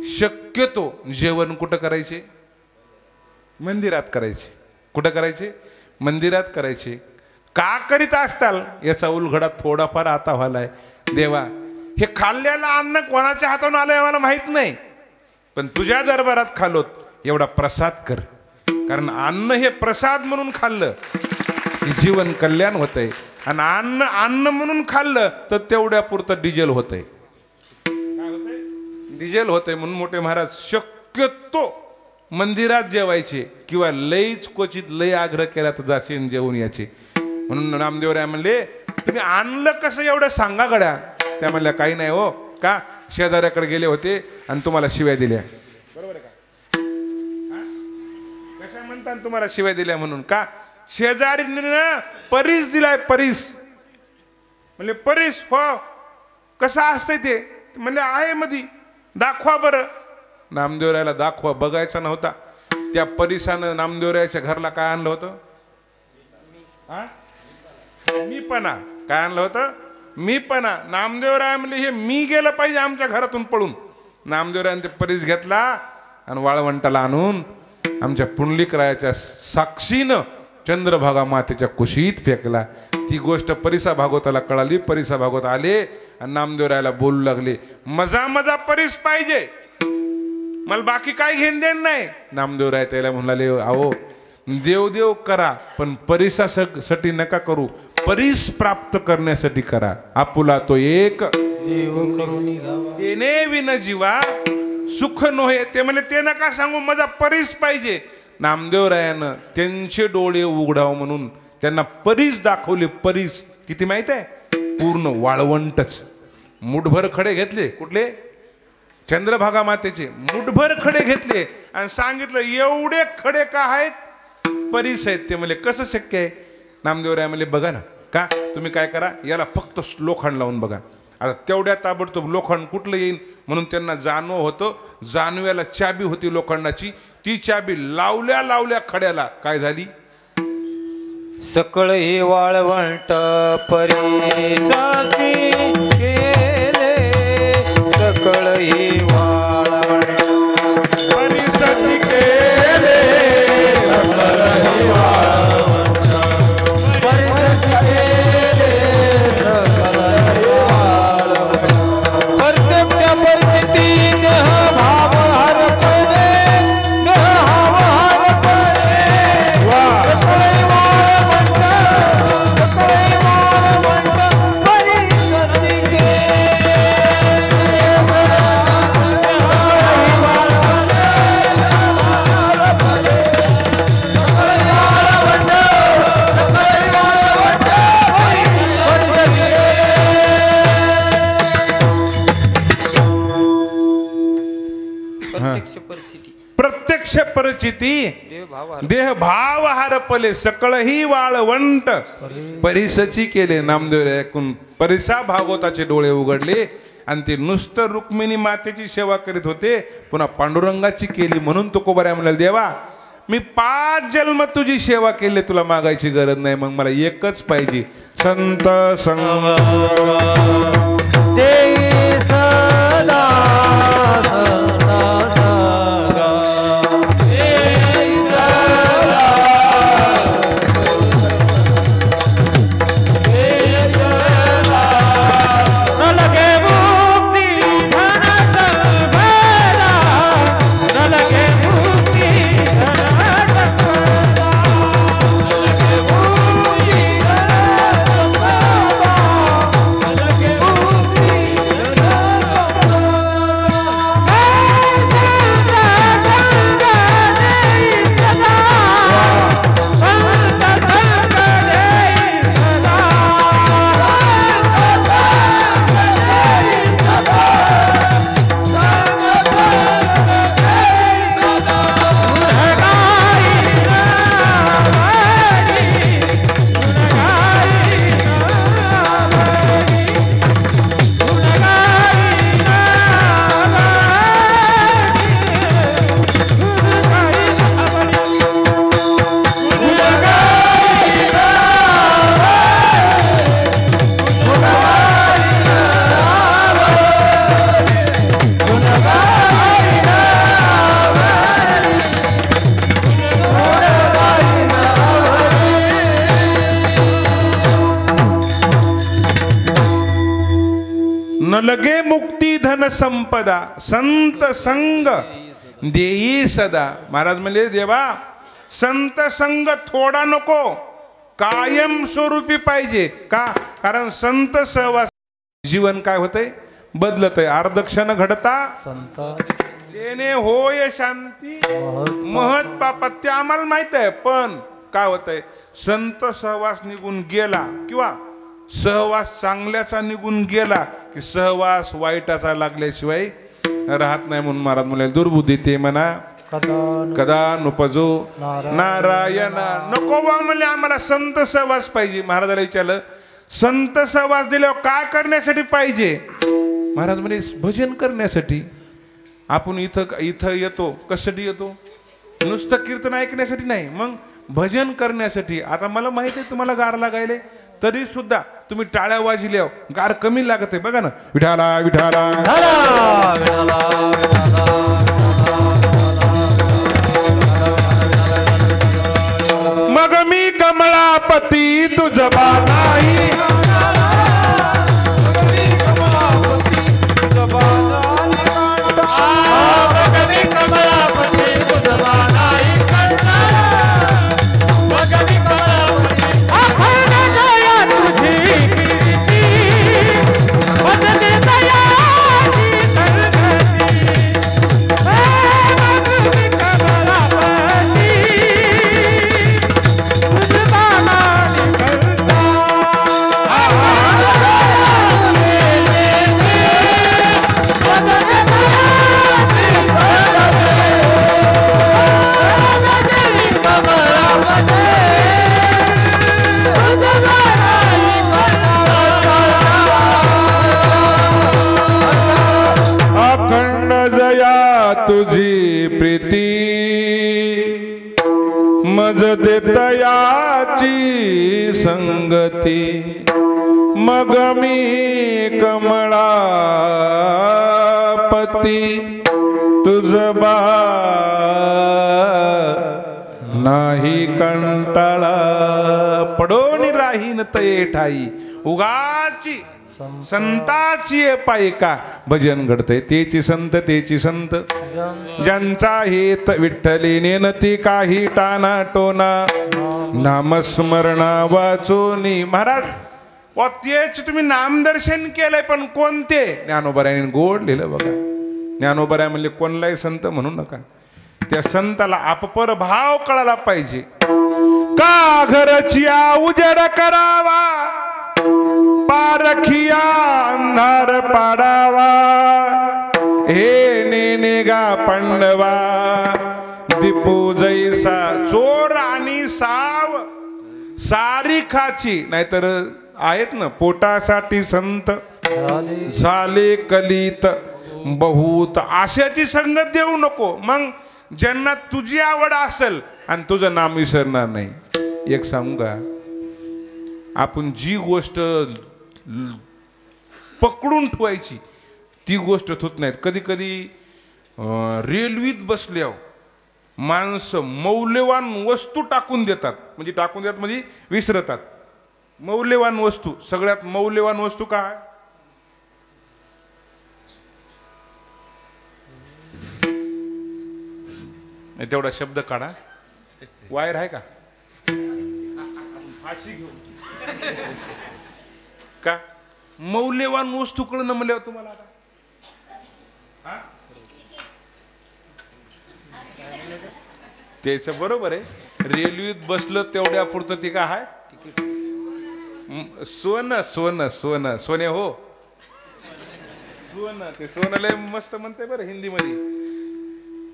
शक्यतो जेवण कुठं करायचे, मंदिरात करायचे. कुठं करायचे, मंदिरात करायचे. का करीत असताल याचा उलगडा थोडाफार आता व्हायलाय. देवा हे खाल्लेलं अन्न कोणाच्या हातातून आलंय मला माहित नाही, पण तुझ्या दरबारात खालोत एवढा प्रसाद कर. कारण अन्न हे प्रसाद म्हणून खाल्लं की जीवन कल्याण होतंय, आणि अन्न अन्न म्हणून खाल्लं तर तेवढ्या पुरतं डिझेल होतंय. काय होतंय, डिझेल होतंय. म्हणून मोठे महाराज शक्यतो मंदिरात जेवायचे किंवा लईच क्वचित लई आग्रह केला तर जाशीन जेवून याचे. म्हणून नामदेवराय म्हणले तुम्ही आणलं कसं एवढं सांगा गड्या. त्या म्हणल्या काही नाही हो, का शेजाऱ्याकडे गेले होते आणि तुम्हाला शिव्या दिल्या. बरोबर आहे का, कशा म्हणतात तुम्हाला शिव्या दिल्या म्हणून. का शेजारीनं परीस दिलाय, परीस. म्हणले परीस हो कसं असतंय ते. म्हणले आहे मधी दाखवा बरं. नामदेवरायला दाखवा बघायचा नव्हता. त्या परिसानं नामदेवरायाच्या घरला काय आणलं होतं, मीपणा. काय आणलं होतं, मीपणा. नामदेवराय म्हणले हे मी गेलं पाहिजे आमच्या घरातून पळून. नामदेवरायाने ते परीस घेतला आणि वाळवंटाला आणून आमच्या पुंडलिकरायाच्या साक्षीनं चंद्रभागा मातेच्या कुशीत फेकला. ती गोष्ट परिसा भागवताला कळाली. परिसा भागवत आले आणि नामदेवरायाला बोलू लागले मजा मजा परीस पाहिजे, मला बाकी काय घेण देण नाही. नामदेवराय त्याला म्हणाले अहो देवदेव करा पण परिसासाठी नका करू, परीस प्राप्त करण्यासाठी करा. आपुला तो एक देणे विन जीवा सुख नोहे. ते म्हणे ते नका सांगू, माझा परीस पाहिजे. नामदेवरायानं त्यांचे डोळे उघडाव म्हणून त्यांना परीस दाखवले. परीस किती माहित आहे, पूर्ण वाळवंटच. मुठभर खडे घेतले, कुठले, चंद्रभागा मातेचे मुठभर खडे घेतले आणि सांगितलं एवढे खडे का आहेत, परीस आहेत. ते म्हणले कसं शक्य आहे. नामदेवराय म्हणले बघा ना, का तुम्ही काय करा, याला फक्त लोखंड लावून बघा. आता तेवढ्या ताबडतोब लोखंड कुठलं येईल म्हणून त्यांना जाणव होतं. जानव्याला चाबी होती लोखंडाची, ती चाबी लावल्या लावल्या खड्याला काय झाली, सकळ ही वाळवंट परिसाची केले, सकळ ही वाळवंट परिसाची केले, सकळ ही वाळवंट परिसाची केले, सकळ ही वाळवंट. प्रत्यक्ष परिस्थिती देह भाव हरपले, देह भाव हरपले, सकळ ही वाळवंट, सकळ ही वाळवंट परिसाची केले. प्रत्यक्ष परिस्थिती प्रत्यक्ष परिचिती देह भाव देह भाव हरपले, सकळही वाळवंट परिसची केले. नामदेव ऐकून परिसा भागवताचे डोळे उघडले आणि ते नुसतं रुक्मिणी मातेची सेवा करीत होते, पुन्हा पांडुरंगाची केली. म्हणून तुकोबऱ्या म्हणाल, देवा मी 5 जन्म तुझी सेवा केली, तुला मागायची गरज नाही, मग मला एकच पाहिजे, संत संग देई सदा सदा सदा, देई सदा, देई सदा. न लगे मुक्ती धन संपदा, न लगे मुक्ती धन संपदा, न लगे मुक्ती धन संपदा, न लगे मुक्ती न लगे मुक्ती धन संपदा, संत संग देई सदा. महाराज म्हणले, देवा संत संग थोडा नको, कायम स्वरूपी पाहिजे. का? कारण संत सहवास जीवन काय होतंय, बदलत आहे. अर्धक्षण घडता संत लेणे होय शांती महत पापात, ते आम्हाला माहित आहे. पण काय होतंय, संत सहवास निघून गेला किंवा सहवास चांगल्याचा निघून गेला की सहवास वाईटाचा लागल्याशिवाय राहत नाही. म्हणून महाराज मुले दुर्बुद्धी ते म्हणा कदा नुपजो नारायणा. नको बा म्हणले, आम्हाला संत सहवास पाहिजे. महाराजाला विचारलं, संत सहवास दिल्यावर काय करण्यासाठी पाहिजे? महाराज म्हणे, भजन करण्यासाठी. आपण इथं येतो कशासाठी येतो? नुसतं कीर्तन ऐकण्यासाठी नाही, मग भजन करण्यासाठी. आता मला माहिती आहे तुम्हाला गार लागायले, तरी सुद्धा तुम्ही टाळ्या वाजल्या गार कमी लागत आहे. बघा ना, विठाला विठाला मग मी कमळापती तुझबा नाही, प्रीती मज देतयाची संगती मग मी कमळापती तुझ बा नाही कंटाळा पडोन राहीन तये ठाई उगाची संताची पायी का भजन घडते तेची संत ज्यांचा हेत विठ्ठली नेनती काही टाना टोना नामस्मरणा वाचोनी महाराज व तेच तुम्ही नामदर्शन केलंय पण कोणते ज्ञानोबरायाने गोड लिहिलं बघा ज्ञानोबराय म्हणले कोणलाही संत म्हणू नका त्या संताला आपपर भाव कळायला पाहिजे का घरची उजेड करावा पारखिया अंधार पाडावा हे नेनेगा पांडवा दीपू जैसा चोर आणि साव सारिखाची नाहीतर आहेत ना पोटासाठी संत झाले कलित बहुत आशाची संगत देऊ नको मग ज्यांना तुझी आवड असेल आणि तुझं नाम विसरणार नाही एक सांगू का आपण जी गोष्ट पकडून ठेवायची ती गोष्ट होत नाहीत कधी कधी रेल्वेत बसल्यावर माणसं मौल्यवान वस्तू टाकून देतात म्हणजे विसरतात मौल्यवान वस्तू सगळ्यात मौल्यवान वस्तू काय तेवढा शब्द काढा वायर आहे का फाशी घेऊ का मौल्यवान वस्तू कळणं म्हणल्यावर तुम्हाला त्याच बरोबर आहे रेल्वेत बसलं तेवढ्या पुरतं ती काय आहे सोनं सोनं सोनं सोने हो सोनं ते सोनं लय मस्त म्हणते बरं हिंदी मध्ये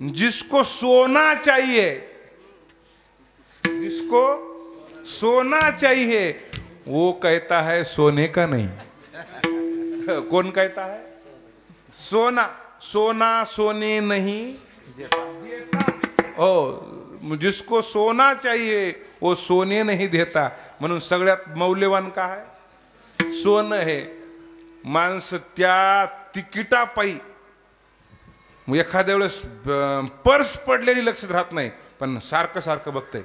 जिसको सोना चाहिए जिसको सोना चाहिए वो कहता है सोने का नहीं कौन कहता है सोना सोना सोने नहीं देता ओ जिसको सोना चाहिए वो सोने नहीं देता म्हणून सगळ्यात मौल्यवान का है सोनं है माणसं त्या तिकिटापायी एखाद्या वेळेस पर्स पडलेली लक्षात राहत नाही पण सारखं सारखं बघतंय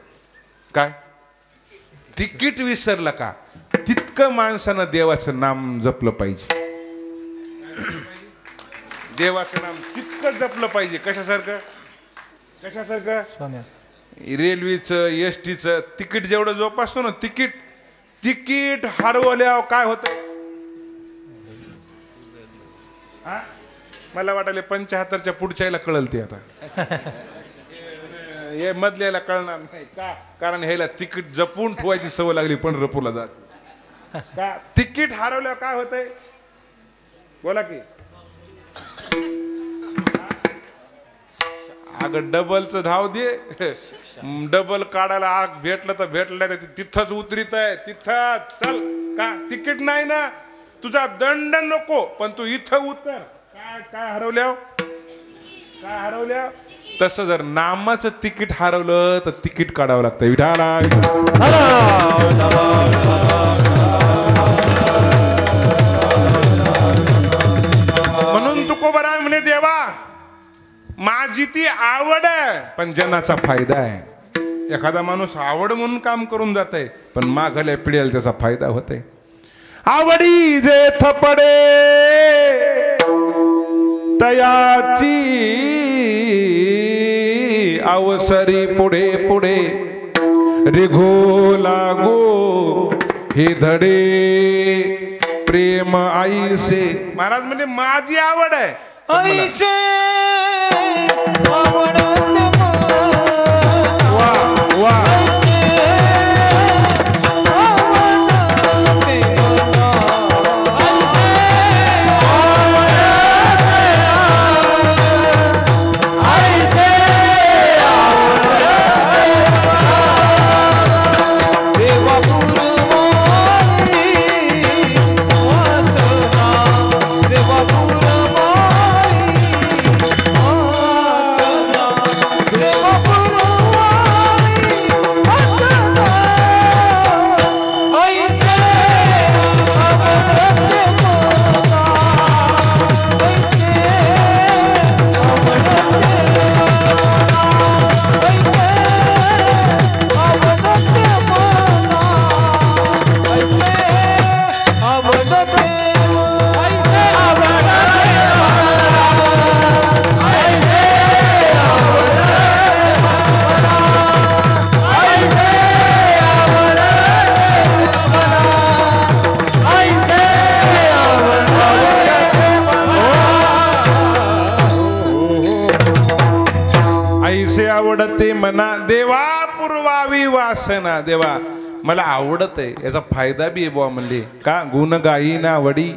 काय तिकीट विसरलं का तितकं माणसानं देवाचं नाम जपलं पाहिजे देवाचं नाम तितकं जपलं पाहिजे कशासारखं रेल्वेचं एसटीचं तिकीट जेवढं जोपासतो ना तिकीट हरवल्यावर काय होतं मला वाटायला 75च्या पुढच्याला कळल ते आता हे मधल्याला कळणार नाही का कारण ह्याला तिकीट जपून ठेवायची सवय लागली पंढरपूरला जात का तिकीट हरवल्यावर काय होतंय बोला की अगं डबलचं धाव दे डबल काढायला आग भेटलं तर भेटलं नाही तिथंच उतरीत आहे तिथं चल का तिकीट नाही ना तुझा दंड नको पण तू इथं उतर काय हरवल्या तसं जर नामाचं तिकीट हरवलं तर तिकीट काढावं लागतं विठाला म्हणून तुकोबराय म्हणे देवा माझी ती आवड आहे पण जनाचा फायदा आहे एखादा माणूस आवड म्हणून काम करून जात आहे पण मागल्या पिढीला त्याचा फायदा होतोय आवडी जेथ पडे तयाची अवसरी पुढे पुढे रिघो लागो हे धडे प्रेम आईसे महाराज म्हणजे माझी आवड आहे आईसे आवड वा वा आवडते मना देवा पुरवावी वासना. देवा मला आवडत आहे, याचा फायदा बी आहे बुवा म्हणले. का गुण गाई ना वडी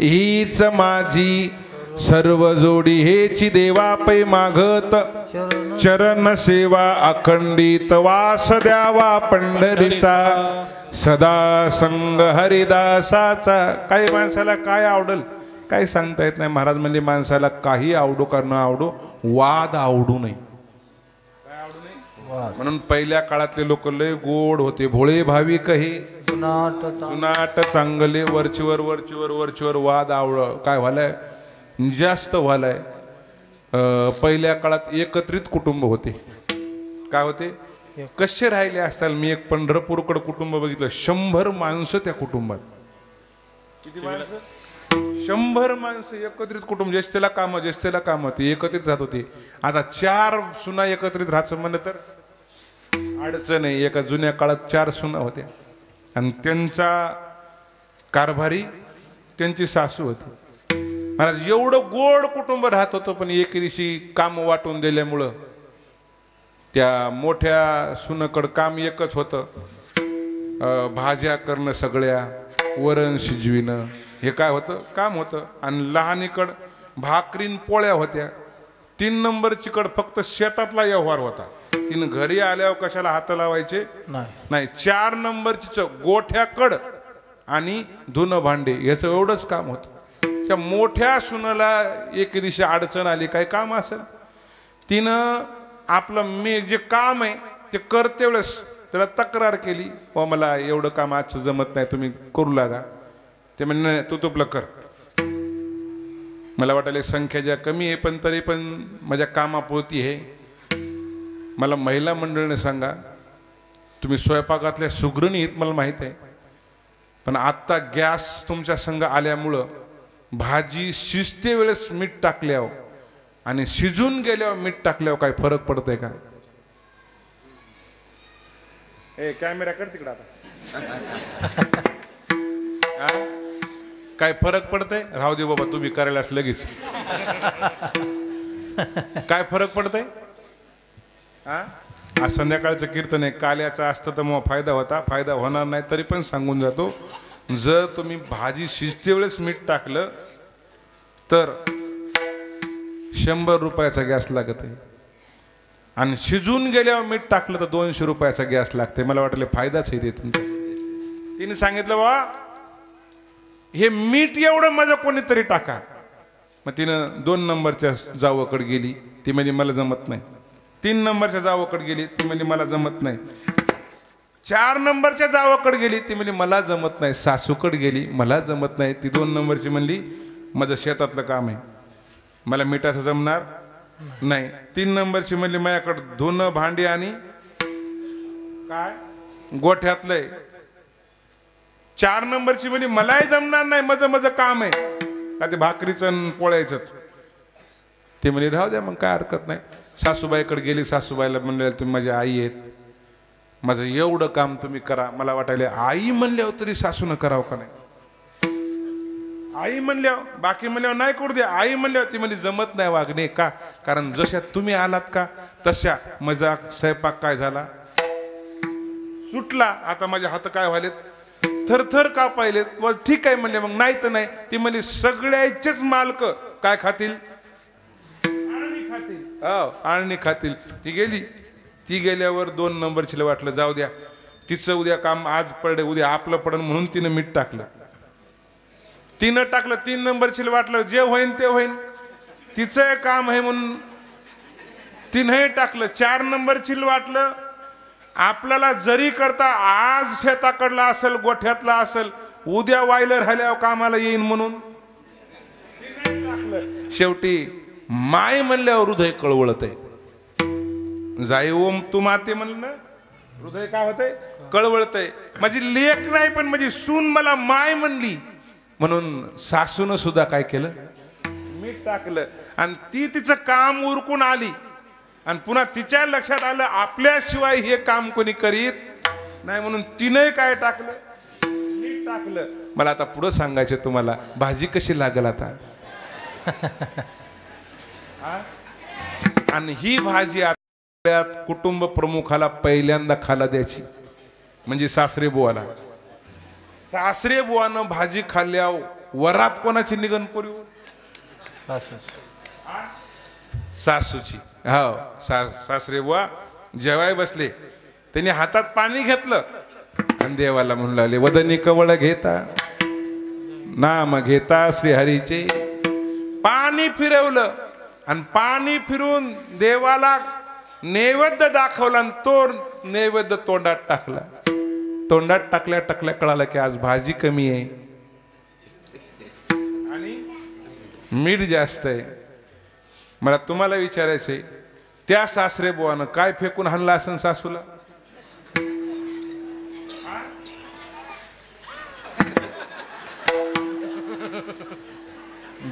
हीच माझी सर्व जोडी. हेची देवा पै मागत चरण सेवा अखंडित. वास द्यावा पंढरीचा सदा संग हरिदासाचा. काही माणसाला काय आवडल काही सांगता येत नाही. महाराज म्हणजे माणसाला काही आवडो का न आवडो, वाद आवडू नये. म्हणून पहिल्या काळातले लोक लय गोड होते, भोळे भाविक हे जुनाट चांगले. वरचीवर वरचीवर वरचीवर वाद आवड काय व्हायलाय जास्त व्हायलाय. पहिल्या काळात एकत्रित कुटुंब होते. काय होते कसे राहिले असताल. मी एक पंढरपूरकडे कुटुंब बघितलं, 100 माणसं त्या कुटुंबात. किती माणसं? 100 माणसं एकत्रित कुटुंब. ज्येष्ठेला कामं ज्येष्ठेला कामं ती एकत्रित राहत होती. आता 4 सुना एकत्रित राहायचं म्हणलं तर अडचण आहे. एका जुन्या काळात 4 सुना होत्या आणि त्यांचा कारभारी त्यांची सासू होती. महाराज एवढं गोड कुटुंब राहत होतं, पण एके दिवशी काम वाटून दिल्यामुळं त्या मोठ्या सुनकडं काम एकच होतं, भाज्या करणं सगळ्या, वरण शिजविणं, हे काय होतं काम होतं. आणि लहानीकड भाकरीन पोळ्या होत्या. 3 नंबरची कड फक्त शेतातला व्यवहार होता. तिनं घरी आल्यावर कशाला हात लावायचे नाही. 4 नंबरची गोठ्याकड आणि धुणं भांडे याचं एवढंच काम होतं. त्या मोठ्या सुनाला एक दिवशी अडचण आली, काही काम असेल, तिनं आपलं मी जे काम आहे ते करते वेळेस त्याला तक्रार केली, व मला एवढं काम आजचं जमत नाही, तुम्ही करू लागा. ते म्हणणे तू तुपलं कर. मला वाटायला संख्या ज्या कमी आहे पण तरी पण माझ्या कामापुरती आहे. मला महिला मंडळीने सांगा, तुम्ही स्वयंपाकातल्या सुगृणी आहेत मला माहीत आहे, पण आत्ता गॅस तुमच्या संग आल्यामुळं भाजी शिजते वेळेस मीठ टाकल्यावर आणि शिजून गेल्यावर मीठ टाकल्यावर काय फरक पडतंय का? ए कॅमेरा कर तिकडं आता. काय फरक पडतंय? राहू दे बाबा, तू बी करायलास लगेच. काय फरक पडतंय? आज संध्याकाळचं कीर्तन आहे, काल्याचं असतं तर मग फायदा होता, फायदा होणार नाही तरी पण सांगून जातो. जर तुम्ही भाजी शिजते वेळेस मीठ टाकलं तर 100 रुपयाचा गॅस लागत आहे, आणि शिजून गेल्यावर मीठ टाकलं तर 200 रुपयाचा गॅस लागते. मला वाटलं फायदाच आहे ते तुमचा. तिने सांगितलं बा हे मीठ एवढं माझं कोणीतरी टाका. मग तिनं 2 नंबरच्या जावकडे गेली, ती म्हणजे मला जमत नाही. 3 नंबरच्या जावकडे गेली, ती म्हणजे मला जमत नाही. 4 नंबरच्या जावाकडे गेली, ती म्हणजे मला जमत नाही. सासूकडे गेली, मला जमत नाही. ती 2 नंबरची म्हणली माझं शेतातलं काम आहे, मला मिठाचं जमणार नाही. 3 नंबरची म्हणली माझ्याकडे धुणं भांडी आणि काय गोठ्यातलंय. 4 नंबरची म्हणली मलाही जमणार नाही, माझं काम आहे का ते भाकरीचं पोळ्याचं. ते म्हणे राहू द्या मग काय हरकत नाही. सासूबाईकडे गेली, सासूबाईला म्हणले तुम्ही माझी आई आहेत, माझं एवढं काम तुम्ही करा. मला वाटायला आई म्हणल्यावर तरी सासून करावं का नाही. आई म्हणल्यावर, बाकी म्हणल्यावर नाही करू दे, आई म्हणल्यावर ती म्हणजे जमत नाही वागणे. का? कारण जशा तुम्ही आलात का तशा माझा स्वयंपाक काय झाला सुटला. आता माझे हात काय व्हायलेत, थरथर का पाहिलेत. ठीक आहे म्हणले, मग नाही तर नाही. ती म्हणजे सगळ्याचेच मालक काय खातील, आळणी खातील. हो आळणी खातील. ती गेली. ती गेल्यावर 2 नंबरची वाटलं जाऊ द्या, तिचं उद्या काम आज पडे उद्या आपलं पडन म्हणून तिनं मीठ टाकलं. तिनं टाकलं. 3 नंबरची वाटलं जे होईन ते होईन, तिचं काम आहे म्हणून तिनंही टाकलं. 4 नंबरची वाटलं आपल्याला जरी करता आज शेताकडला असेल गोठ्यातला असेल, उद्या वायलर राहिल्यावर कामाला येईन म्हणून टाकलं. शेवटी माय म्हणल्यावर हृदय कळवळत आहे. जाई ओम तू माते म्हणलं ना, हृदय काय होतंय कळवळतंय. माझी लेक नाही पण माझी सून मला माय म्हणली म्हणून सासून सुद्धा काय केलं मीठ टाकलं. आणि ती तिचं काम उरकून आली आणि पुन्हा तिच्या लक्षात आलं आपल्याशिवाय हे काम कोणी करीत नाही म्हणून तिने काय टाकलं मीठ टाकलं. मला आता पुढं सांगायचं तुम्हाला, भाजी कशी लागल आता. आणि ही भाजी कुटुंब प्रमुखाला पहिल्यांदा खाला द्यायची म्हणजे सासरे बुवाला. सासरे बुवानं भाजी खाल्ल्या वरात कोणाची निगन पोरी? सासूची. हो, सासरे बुवा जेवाय बसले, त्यांनी हातात पाणी घेतलं आणि देवाला म्हणू लागले, वदनी कवळ घेता नाम घेता श्रीहरीचे. पाणी फिरवलं आणि पाणी फिरून देवाला नैवेद्य दाखवला आणि तो नैवेद्य तोंडात टाकला. तोंडात टाकल्या टाकल्या कळालं की आज भाजी कमी आहे आणि मीठ जास्त आहे. मला तुम्हाला विचारायचंय, त्या सासरे बुवानं काय फेकून हाणला असेल सासूला?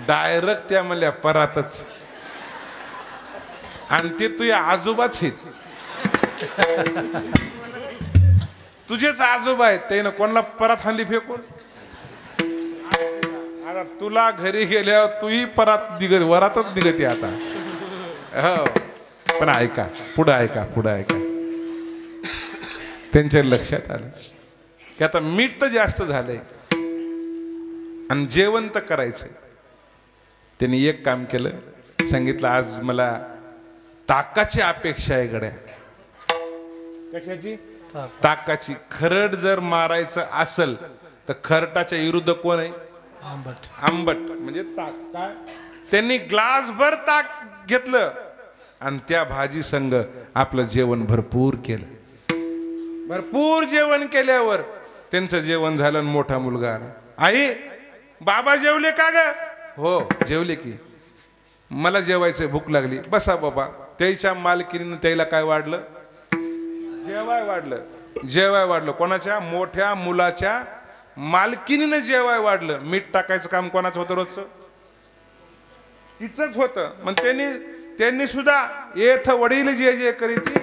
डायरेक्ट त्या म्हणल्या परातच. आणि ते तुझ्या आजोबाच आहेत, तुझेच आजोबा आहेत, त्यानं कोणाला परात हाणली फेकून? आता तुला घरी गेल्यावर तूही परात निघत, वरातच निघते आता. हो, पण ऐका, पुढं ऐका, पुढं ऐका. त्यांच्या लक्षात आलं की आता मीठ तर जास्त झालंय आणि जेवण तर करायचंय. त्यांनी एक काम केलं, सांगितलं आज मला ताकाची अपेक्षा आहे गड्या. कशाची? ताकाची. खरड जर मारायचं असेल तर खरटाच्या विरुद्ध कोण आहे? आंबट. आंबट म्हणजे ताक. काय? त्यांनी ग्लासभर ताक घेतलं आणि त्या भाजी संग आपलं जेवण भरपूर केलं. भरपूर जेवण केल्यावर त्यांचं जेवण झालं. मोठा मुलगा आला, आई बाबा जेवले का ग? हो जेवले की. मला जेवायचं, भूक लागली. बसा बाबा. त्याच्या मालकीनं त्याला काय वाढलं? जेवाय वाढलं. जेवाय वाढलं. कोणाच्या? मोठ्या मुलाच्या मालकीनीनं जेवाय वाढलं. मीठ टाकायचं काम कोणाचं होतं रोजचं? तिचंच होतं. मग त्यांनी सुद्धा येथ वडील जे जे करीती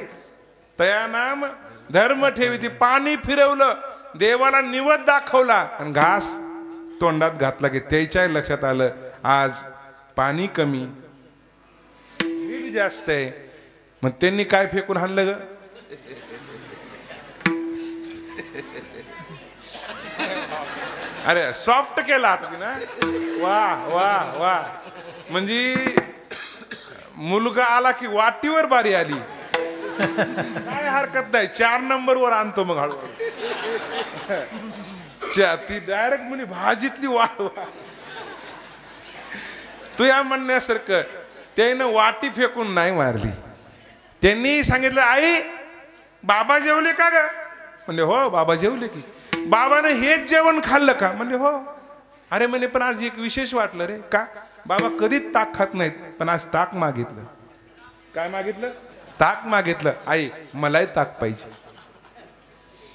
तया नाम धर्म ठेवी. पाणी फिरवलं, देवाला निवद दाखवला आणि घास तोंडात घातला की त्याच्या लक्षात आलं आज पाणी कमी, मीठ जास्त आहे. मग त्यांनी काय फेकून हाणलं ग? अरे सॉफ्ट केला ना. वा वा वा. म्हणजे मुलगा आला की वाटीवर बारी आली, काय हरकत नाही, 4 नंबरवर आणतो मग हळूहळू. ती डायरेक्ट म्हणजे भाजीतली वाट. तू या म्हणण्यासारखं त्यानं वाटी फेकून नाही मारली. त्यांनी सांगितलं आई बाबा जेवले का ग? म्हणले हो बाबा जेवले की. बाबाने हेच जेवण खाल्लं का? म्हणले हो. अरे म्हणे पण आज एक विशेष वाटलं रे. का? बाबा कधीच ताक खात नाहीत पण आज ताक मागितलं. काय मागितलं? ताक मागितलं. आई मलाही ताक पाहिजे.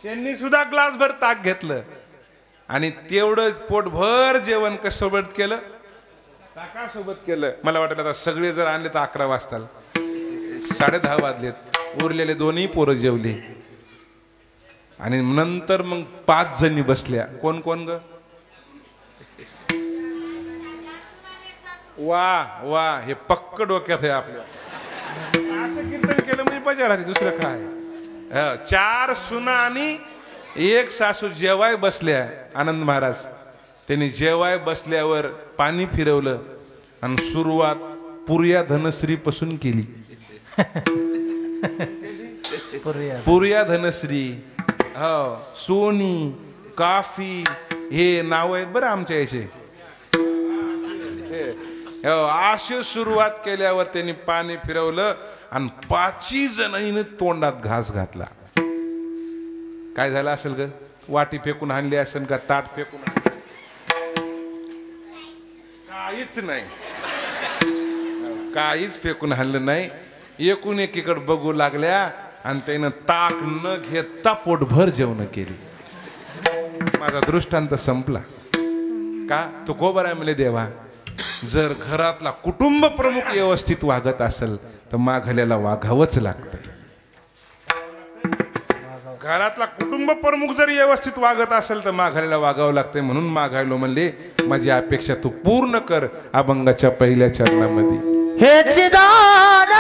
त्यांनी सुद्धा ग्लासभर ताक घेतलं आणि तेवढं पोटभर जेवण कसोबत केलं? ताकासोबत केलं. मला वाटलं आता सगळे जर आणले तर 11 वाजता, 10:30 वाजलेत. उरलेले दोन्ही पोरं जेवले आणि नंतर मग 5 जणी बसल्या. कोण कोण ग? वा वा, हे पक्क डोक्यात आहे आपल्या. असं कीर्तन केलं म्हणजे बजा राहते, दुसरं काय. 4 सुना आणि 1 सासू जेवाय बसल्या. आनंद महाराज त्यांनी जेवाय बसल्यावर पाणी फिरवलं आणि सुरुवात पुर्या धनश्री पासून केली. पुर्या धनश्री, हो, सोनी, काफी, हे नाव आहेत बरं आमच्या याचे. अशी सुरुवात केल्यावर त्यांनी पाणी फिरवलं आणि 5 जणांनी तोंडात घास घातला. काय झालं असेल ग? वाटी फेकून आणली असेल का? ताट फेकून? काहीच नाही, काहीच फेकून आणलं नाही. एकूण एकीकडे बघू लागल्या आणि त्यानं ताक न घेता पोटभर जेवण केली. माझा दृष्टांत संपला. का? तो कोबर आहे म्हणले देवा, जर घरातला कुटुंब प्रमुख व्यवस्थित वागत असेल तर माघाल्याला वागावंच लागतंय. घरातला कुटुंब प्रमुख जर व्यवस्थित वागत असेल तर माघाल्याला वागावं लागतंय. म्हणून माघायलो म्हणले माझी अपेक्षा तू पूर्ण कर अभंगाच्या पहिल्या चरणामध्ये. हेच दान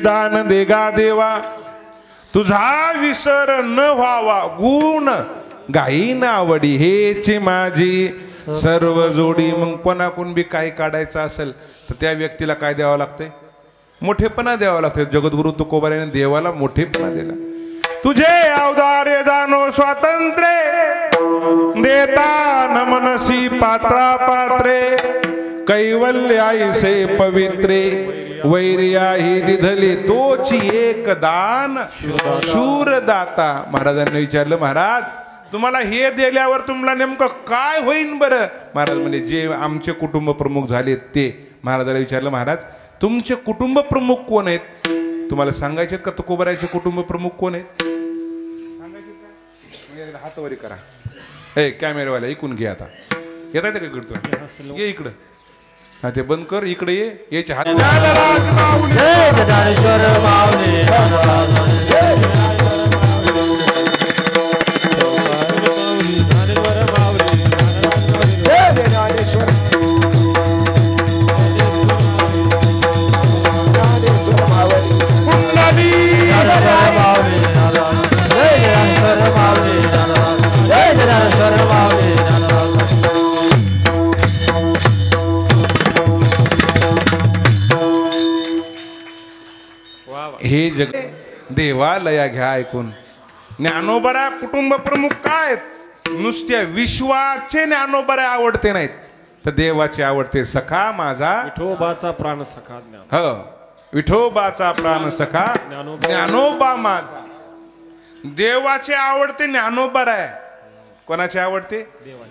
विधान देगा देवा, तुझा विसर न व्हावा गुण गाईन आवडी, हेच माझी सर्व जोडी. मग कोणाकडून बी काही काढायचं असेल तर त्या व्यक्तीला काय द्यावं लागतंय? मोठेपणा द्यावा लागतंय. जगद्गुरु तुकोबारायाने देवाला मोठेपणा दिला. तुझे औदार्य जाणो स्वातंत्र्य, देता न मनसी पात्रा पात्रे, कैवल्य आईसे पवित्रे, वैर्याही दिधले तोची एक दान शूर दाता. महाराजांनी विचारलं, महाराज तुम्हाला हे दिल्यावर तुम्हाला नेमकं काय होईन बरं? महाराज म्हणजे जे आमचे कुटुंब प्रमुख झालेत ते. महाराजाला विचारलं, महाराज तुमचे कुटुंब प्रमुख कोण आहेत? तुम्हाला सांगायचे का तुकोबारायचे कुटुंब प्रमुख कोण आहेत? सांगायचे का? हातवरी करा. ए कॅमेरावाला ऐकून घे. आता येत आहे का इकडं? ये इकडं. हा ते बंद कर. इकडे ये. याचे हात हे जग देवालया घ्या ऐकून. ज्ञानोबरा कुटुंब प्रमुख काय? नुसत्या विश्वाचे ज्ञानोबरा आवडते नाहीत तर देवाचे आवडते. सखा माझा विठोबाचा प्राण सखा ज्ञान. हो, विठोबाचा प्राण सखा ज्ञानोबा माझा. देवाचे आवडते ज्ञानोबरा आहे. कोणाचे आवडते?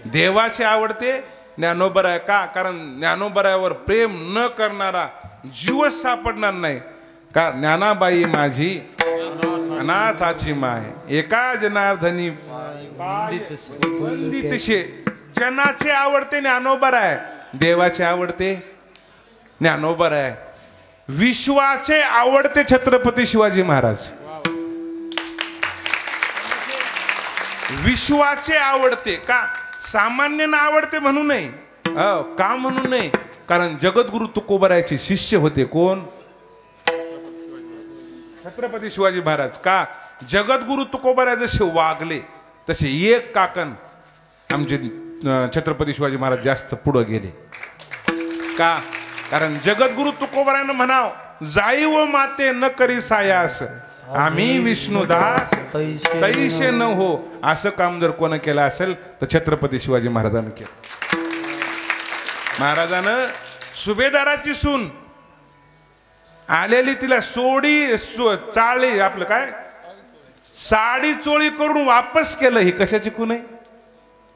देवाचे आवडते ज्ञानोबरा आहे. का? कारण ज्ञानोबरावर प्रेम न करणारा जीवच सापडणार नाही. का? ज्ञानाबाई माझी अनाथाची माय, एका जनार्दनी वंदितशे. जनाचे आवडते ज्ञानोबरा आहे, देवाचे आवडते ज्ञानोबरा आहे. विश्वाचे आवडते छत्रपती शिवाजी महाराज. विश्वाचे आवडते. का? सामान्यांना आवडते म्हणून नाही. का म्हणून नाही? कारण जगद्गुरु तुकोबारायचे शिष्य होते. कोण? छत्रपती शिवाजी महाराज. का? जगद्गुरु तुकोबाराय जसे वागले तसे एक काकण आमचे छत्रपती शिवाजी महाराज जास्त पुढे गेले. का? कारण जगद्गुरु तुकोबारायनं म्हणाव, जाई व माते न करी सायास, आम्ही विष्णुदास तैसे न हो. असं काम जर कोण केलं असेल तर छत्रपती शिवाजी महाराजांनी केलं. महाराजानं सुभेदाराची सून आलेली तिला चाळी आपलं काय साडी चोळी करून वापस केलं. ही कशाची खून आहे?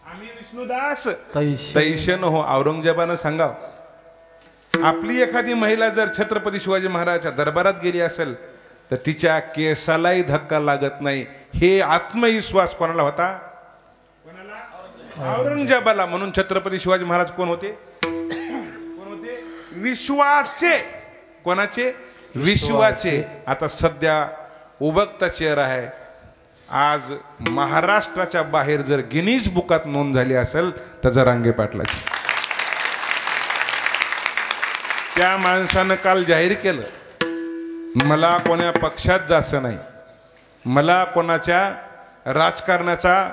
आम्ही विष्णुदास तैसे न हो. औरंगजेबानं सांगाव, आपली एखादी महिला जर छत्रपती शिवाजी महाराजांच्या दरबारात गेली असेल तर तिच्या केसालाही धक्का लागत नाही. हे आत्मविश्वास कोणाला होता? कोणाला? औरंगजेबाला. म्हणून छत्रपती शिवाजी महाराज कोण होते? कोण होते? विश्वाचे. कोणाचे? विश्वाचे. आता सध्या उबगता चेहरा आहे. आज महाराष्ट्राच्या बाहेर जर गिनीज बुकात नोंद झाली असेल तर जरांगे पाटलाची. त्या माणसानं काल जाहीर केलं, मला कोणा पक्षात जायचं नाही, मला कोणाच्या राजकारणाचा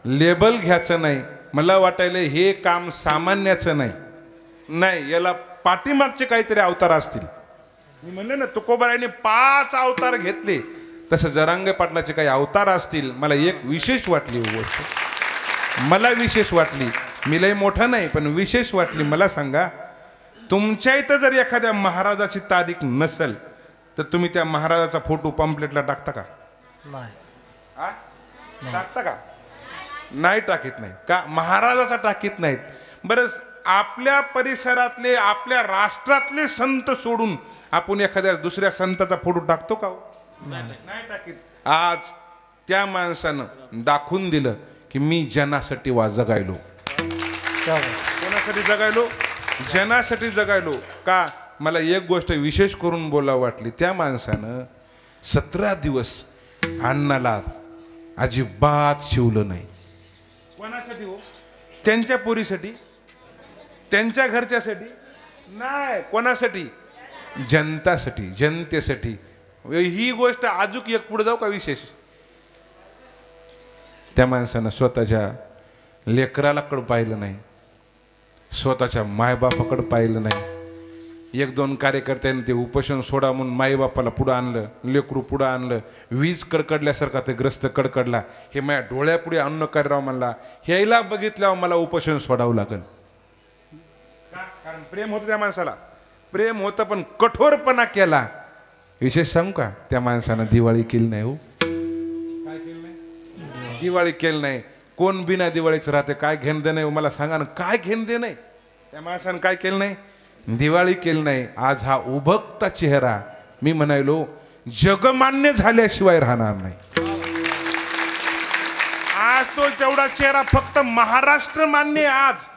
लेबल घ्यायचं नाही, मला वाटायला हे काम सामान्याचं नाही, याला पाठीमागचे काहीतरी अवतार असतील. मी म्हणले ना तुकोबारायने 5 अवतार घेतले, तसं जरांगे पाटलाचे काही अवतार असतील. मला एक विशेष वाटली गोष्ट, मला विशेष वाटली. मी लय मोठा नाही पण विशेष वाटली. मला सांगा, तुमच्या इथं जर एखाद्या महाराजाची तारीख नसेल तर तुम्ही त्या महाराजाचा फोटो पॅम्पलेटला टाकता का? नाही. टाकता का? नाही टाकीत नाही. का? महाराजाचा टाकीत नाहीत. बरं, आपल्या परिसरातले आपल्या राष्ट्रातले संत सोडून आपण एखाद्या दुसऱ्या संताचा फोटो टाकतो का? नाही टाकीत. आज त्या माणसानं दाखवून दिलं की मी जनासाठी जगायलो. कोणासाठी जगायलो? जनासाठी जगायलो. का? मला एक गोष्ट विशेष करून बोलावं वाटली. त्या माणसानं 17 दिवस अन्नाला अजिबात शिवलं नाही. कोणासाठी हो? त्यांच्या पोरीसाठी, त्यांच्या घरच्यासाठी नाही. कोणासाठी? जनतासाठी, जनतेसाठी. ही गोष्ट अजून एक पुढे जाऊ का विशेष. त्या माणसानं स्वतःच्या लेकराला कडे पाहिलं नाही, स्वतःच्या मायबापाकडे पाहिलं नाही. एक दोन कार्यकर्त्यांनी ते उपोषण सोडा म्हणून माईबापाला पुढं आणलं, लेकरू पुढं आणलं. वीज कडकडल्यासारखा ते ग्रस्त कडकडला. हे माझ्या डोळ्यापुढे अन्न करावं म्हणला. ह्याला बघितल्यावर मला उपोषण सोडावं लागल. कारण प्रेम होतं त्या माणसाला, प्रेम होतं पण कठोरपणा केला. विशेष सांगू का, त्या माणसानं दिवाळी केली नाही. हो काय केलं नाही, दिवाळी केली नाही. कोण बिना दिवाळीचं राहते, काय घेणं दे नाही मला सांगा ना, काय घेणं दे नाही. त्या माणसानं काय केलं नाही, दिवाळी केली नाही. आज हा उभकता चेहरा मी म्हणायलो जगमान्य झाल्याशिवाय राहणार नाही. आज तो तेवढा चेहरा फक्त महाराष्ट्र मान्य आज,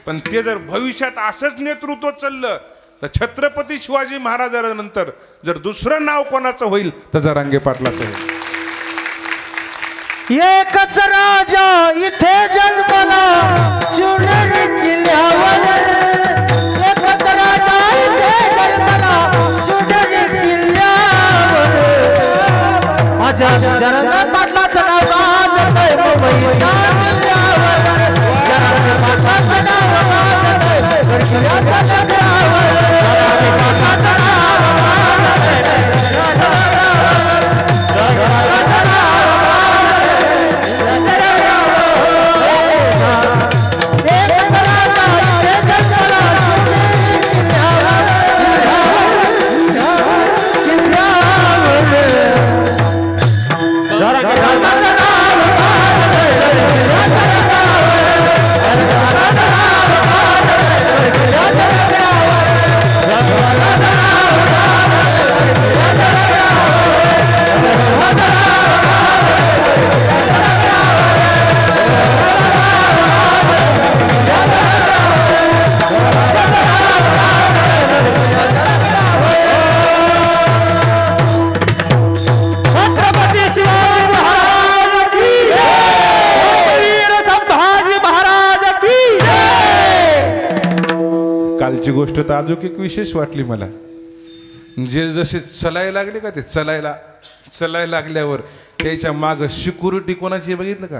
पण ते जर भविष्यात असंच नेतृत्व चाललं तर छत्रपती शिवाजी महाराजांनंतर जर दुसरं नाव कोणाचं होईल तर जरांगे पाटलाचं होईल. एकच राजा इथे जन्मला शिवनेरी किल्ल्यावर, एकच राजा इथे जन्मला शिवनेरी किल्ल्यावर. माझ्या जरांगे पाटलाचं नाव गाजतंय मुंबईच्या किल्ल्यावर, जरांगे पाटलाचं नाव गाजतंय गडकिल्ल्याच्या किल्ल्यावर, जरांगे पाटलाचं नाव कालची गोष्ट तर अजून एक विशेष वाटली मला. जे जसे चलायला लागले का, ते चलायला लागल्यावर त्याच्या माग सिक्युरिटी कोणाची बघितलं का,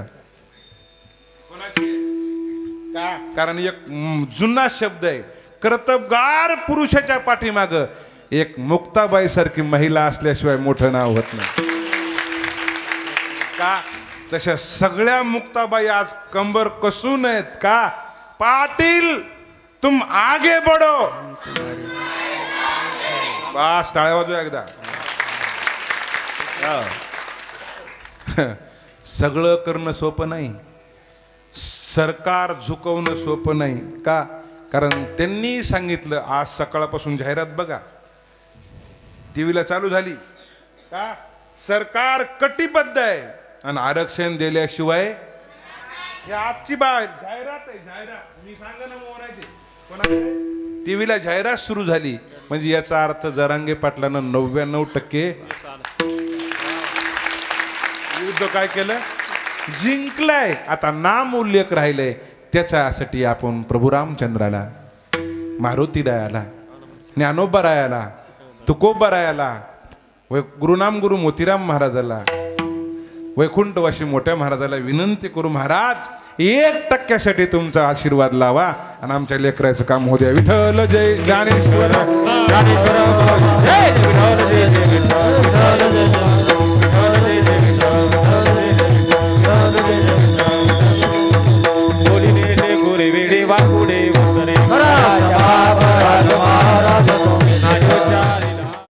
कोणाची का, कारण एक जुना शब्द आहे, कर्तबगार पुरुषाच्या पाठीमाग एक मुक्ताबाई सारखी महिला असल्याशिवाय मोठं नाव होत नाही. का तशा सगळ्या मुक्ताबाई आज कंबर कसून आहेत का. पाटील तुम आगे बढ़ो. बस टाळ्या वाजवा एकदा. सगळं करणं सोपं नाही, सरकार झुकवणं सोपं नाही. का, कारण त्यांनी सांगितलं. आज सकाळपासून जाहिरात बघा, टीव्हीला चालू झाली का, सरकार कटिबद्ध आहे आणि आरक्षण दिल्याशिवाय. हे आजची जाहिरात आहे, जाहिरात. मी सांगा ना मोहन आहे ते टीव्हीला जाहिरात सुरू झाली म्हणजे याचा अर्थ जरांगे पाटलानं 99% युद्ध काय केलं, जिंकलंय. आता नाम उल्लेख राहिलंय. त्याच्यासाठी आपण प्रभू रामचंद्राला, मारुतीरायाला, ज्ञानोबरायाला, तुकोबरायाला, गुरुनाम गुरु मोतीराम महाराजाला, वैकुंठवासी मोठ्या महाराजाला विनंती करू, महाराज 1% तुमचा आशीर्वाद लावा आणि आमच्या लेकराचं काम होऊ द्या. विठ्ठल जय ज्ञानेश्वर.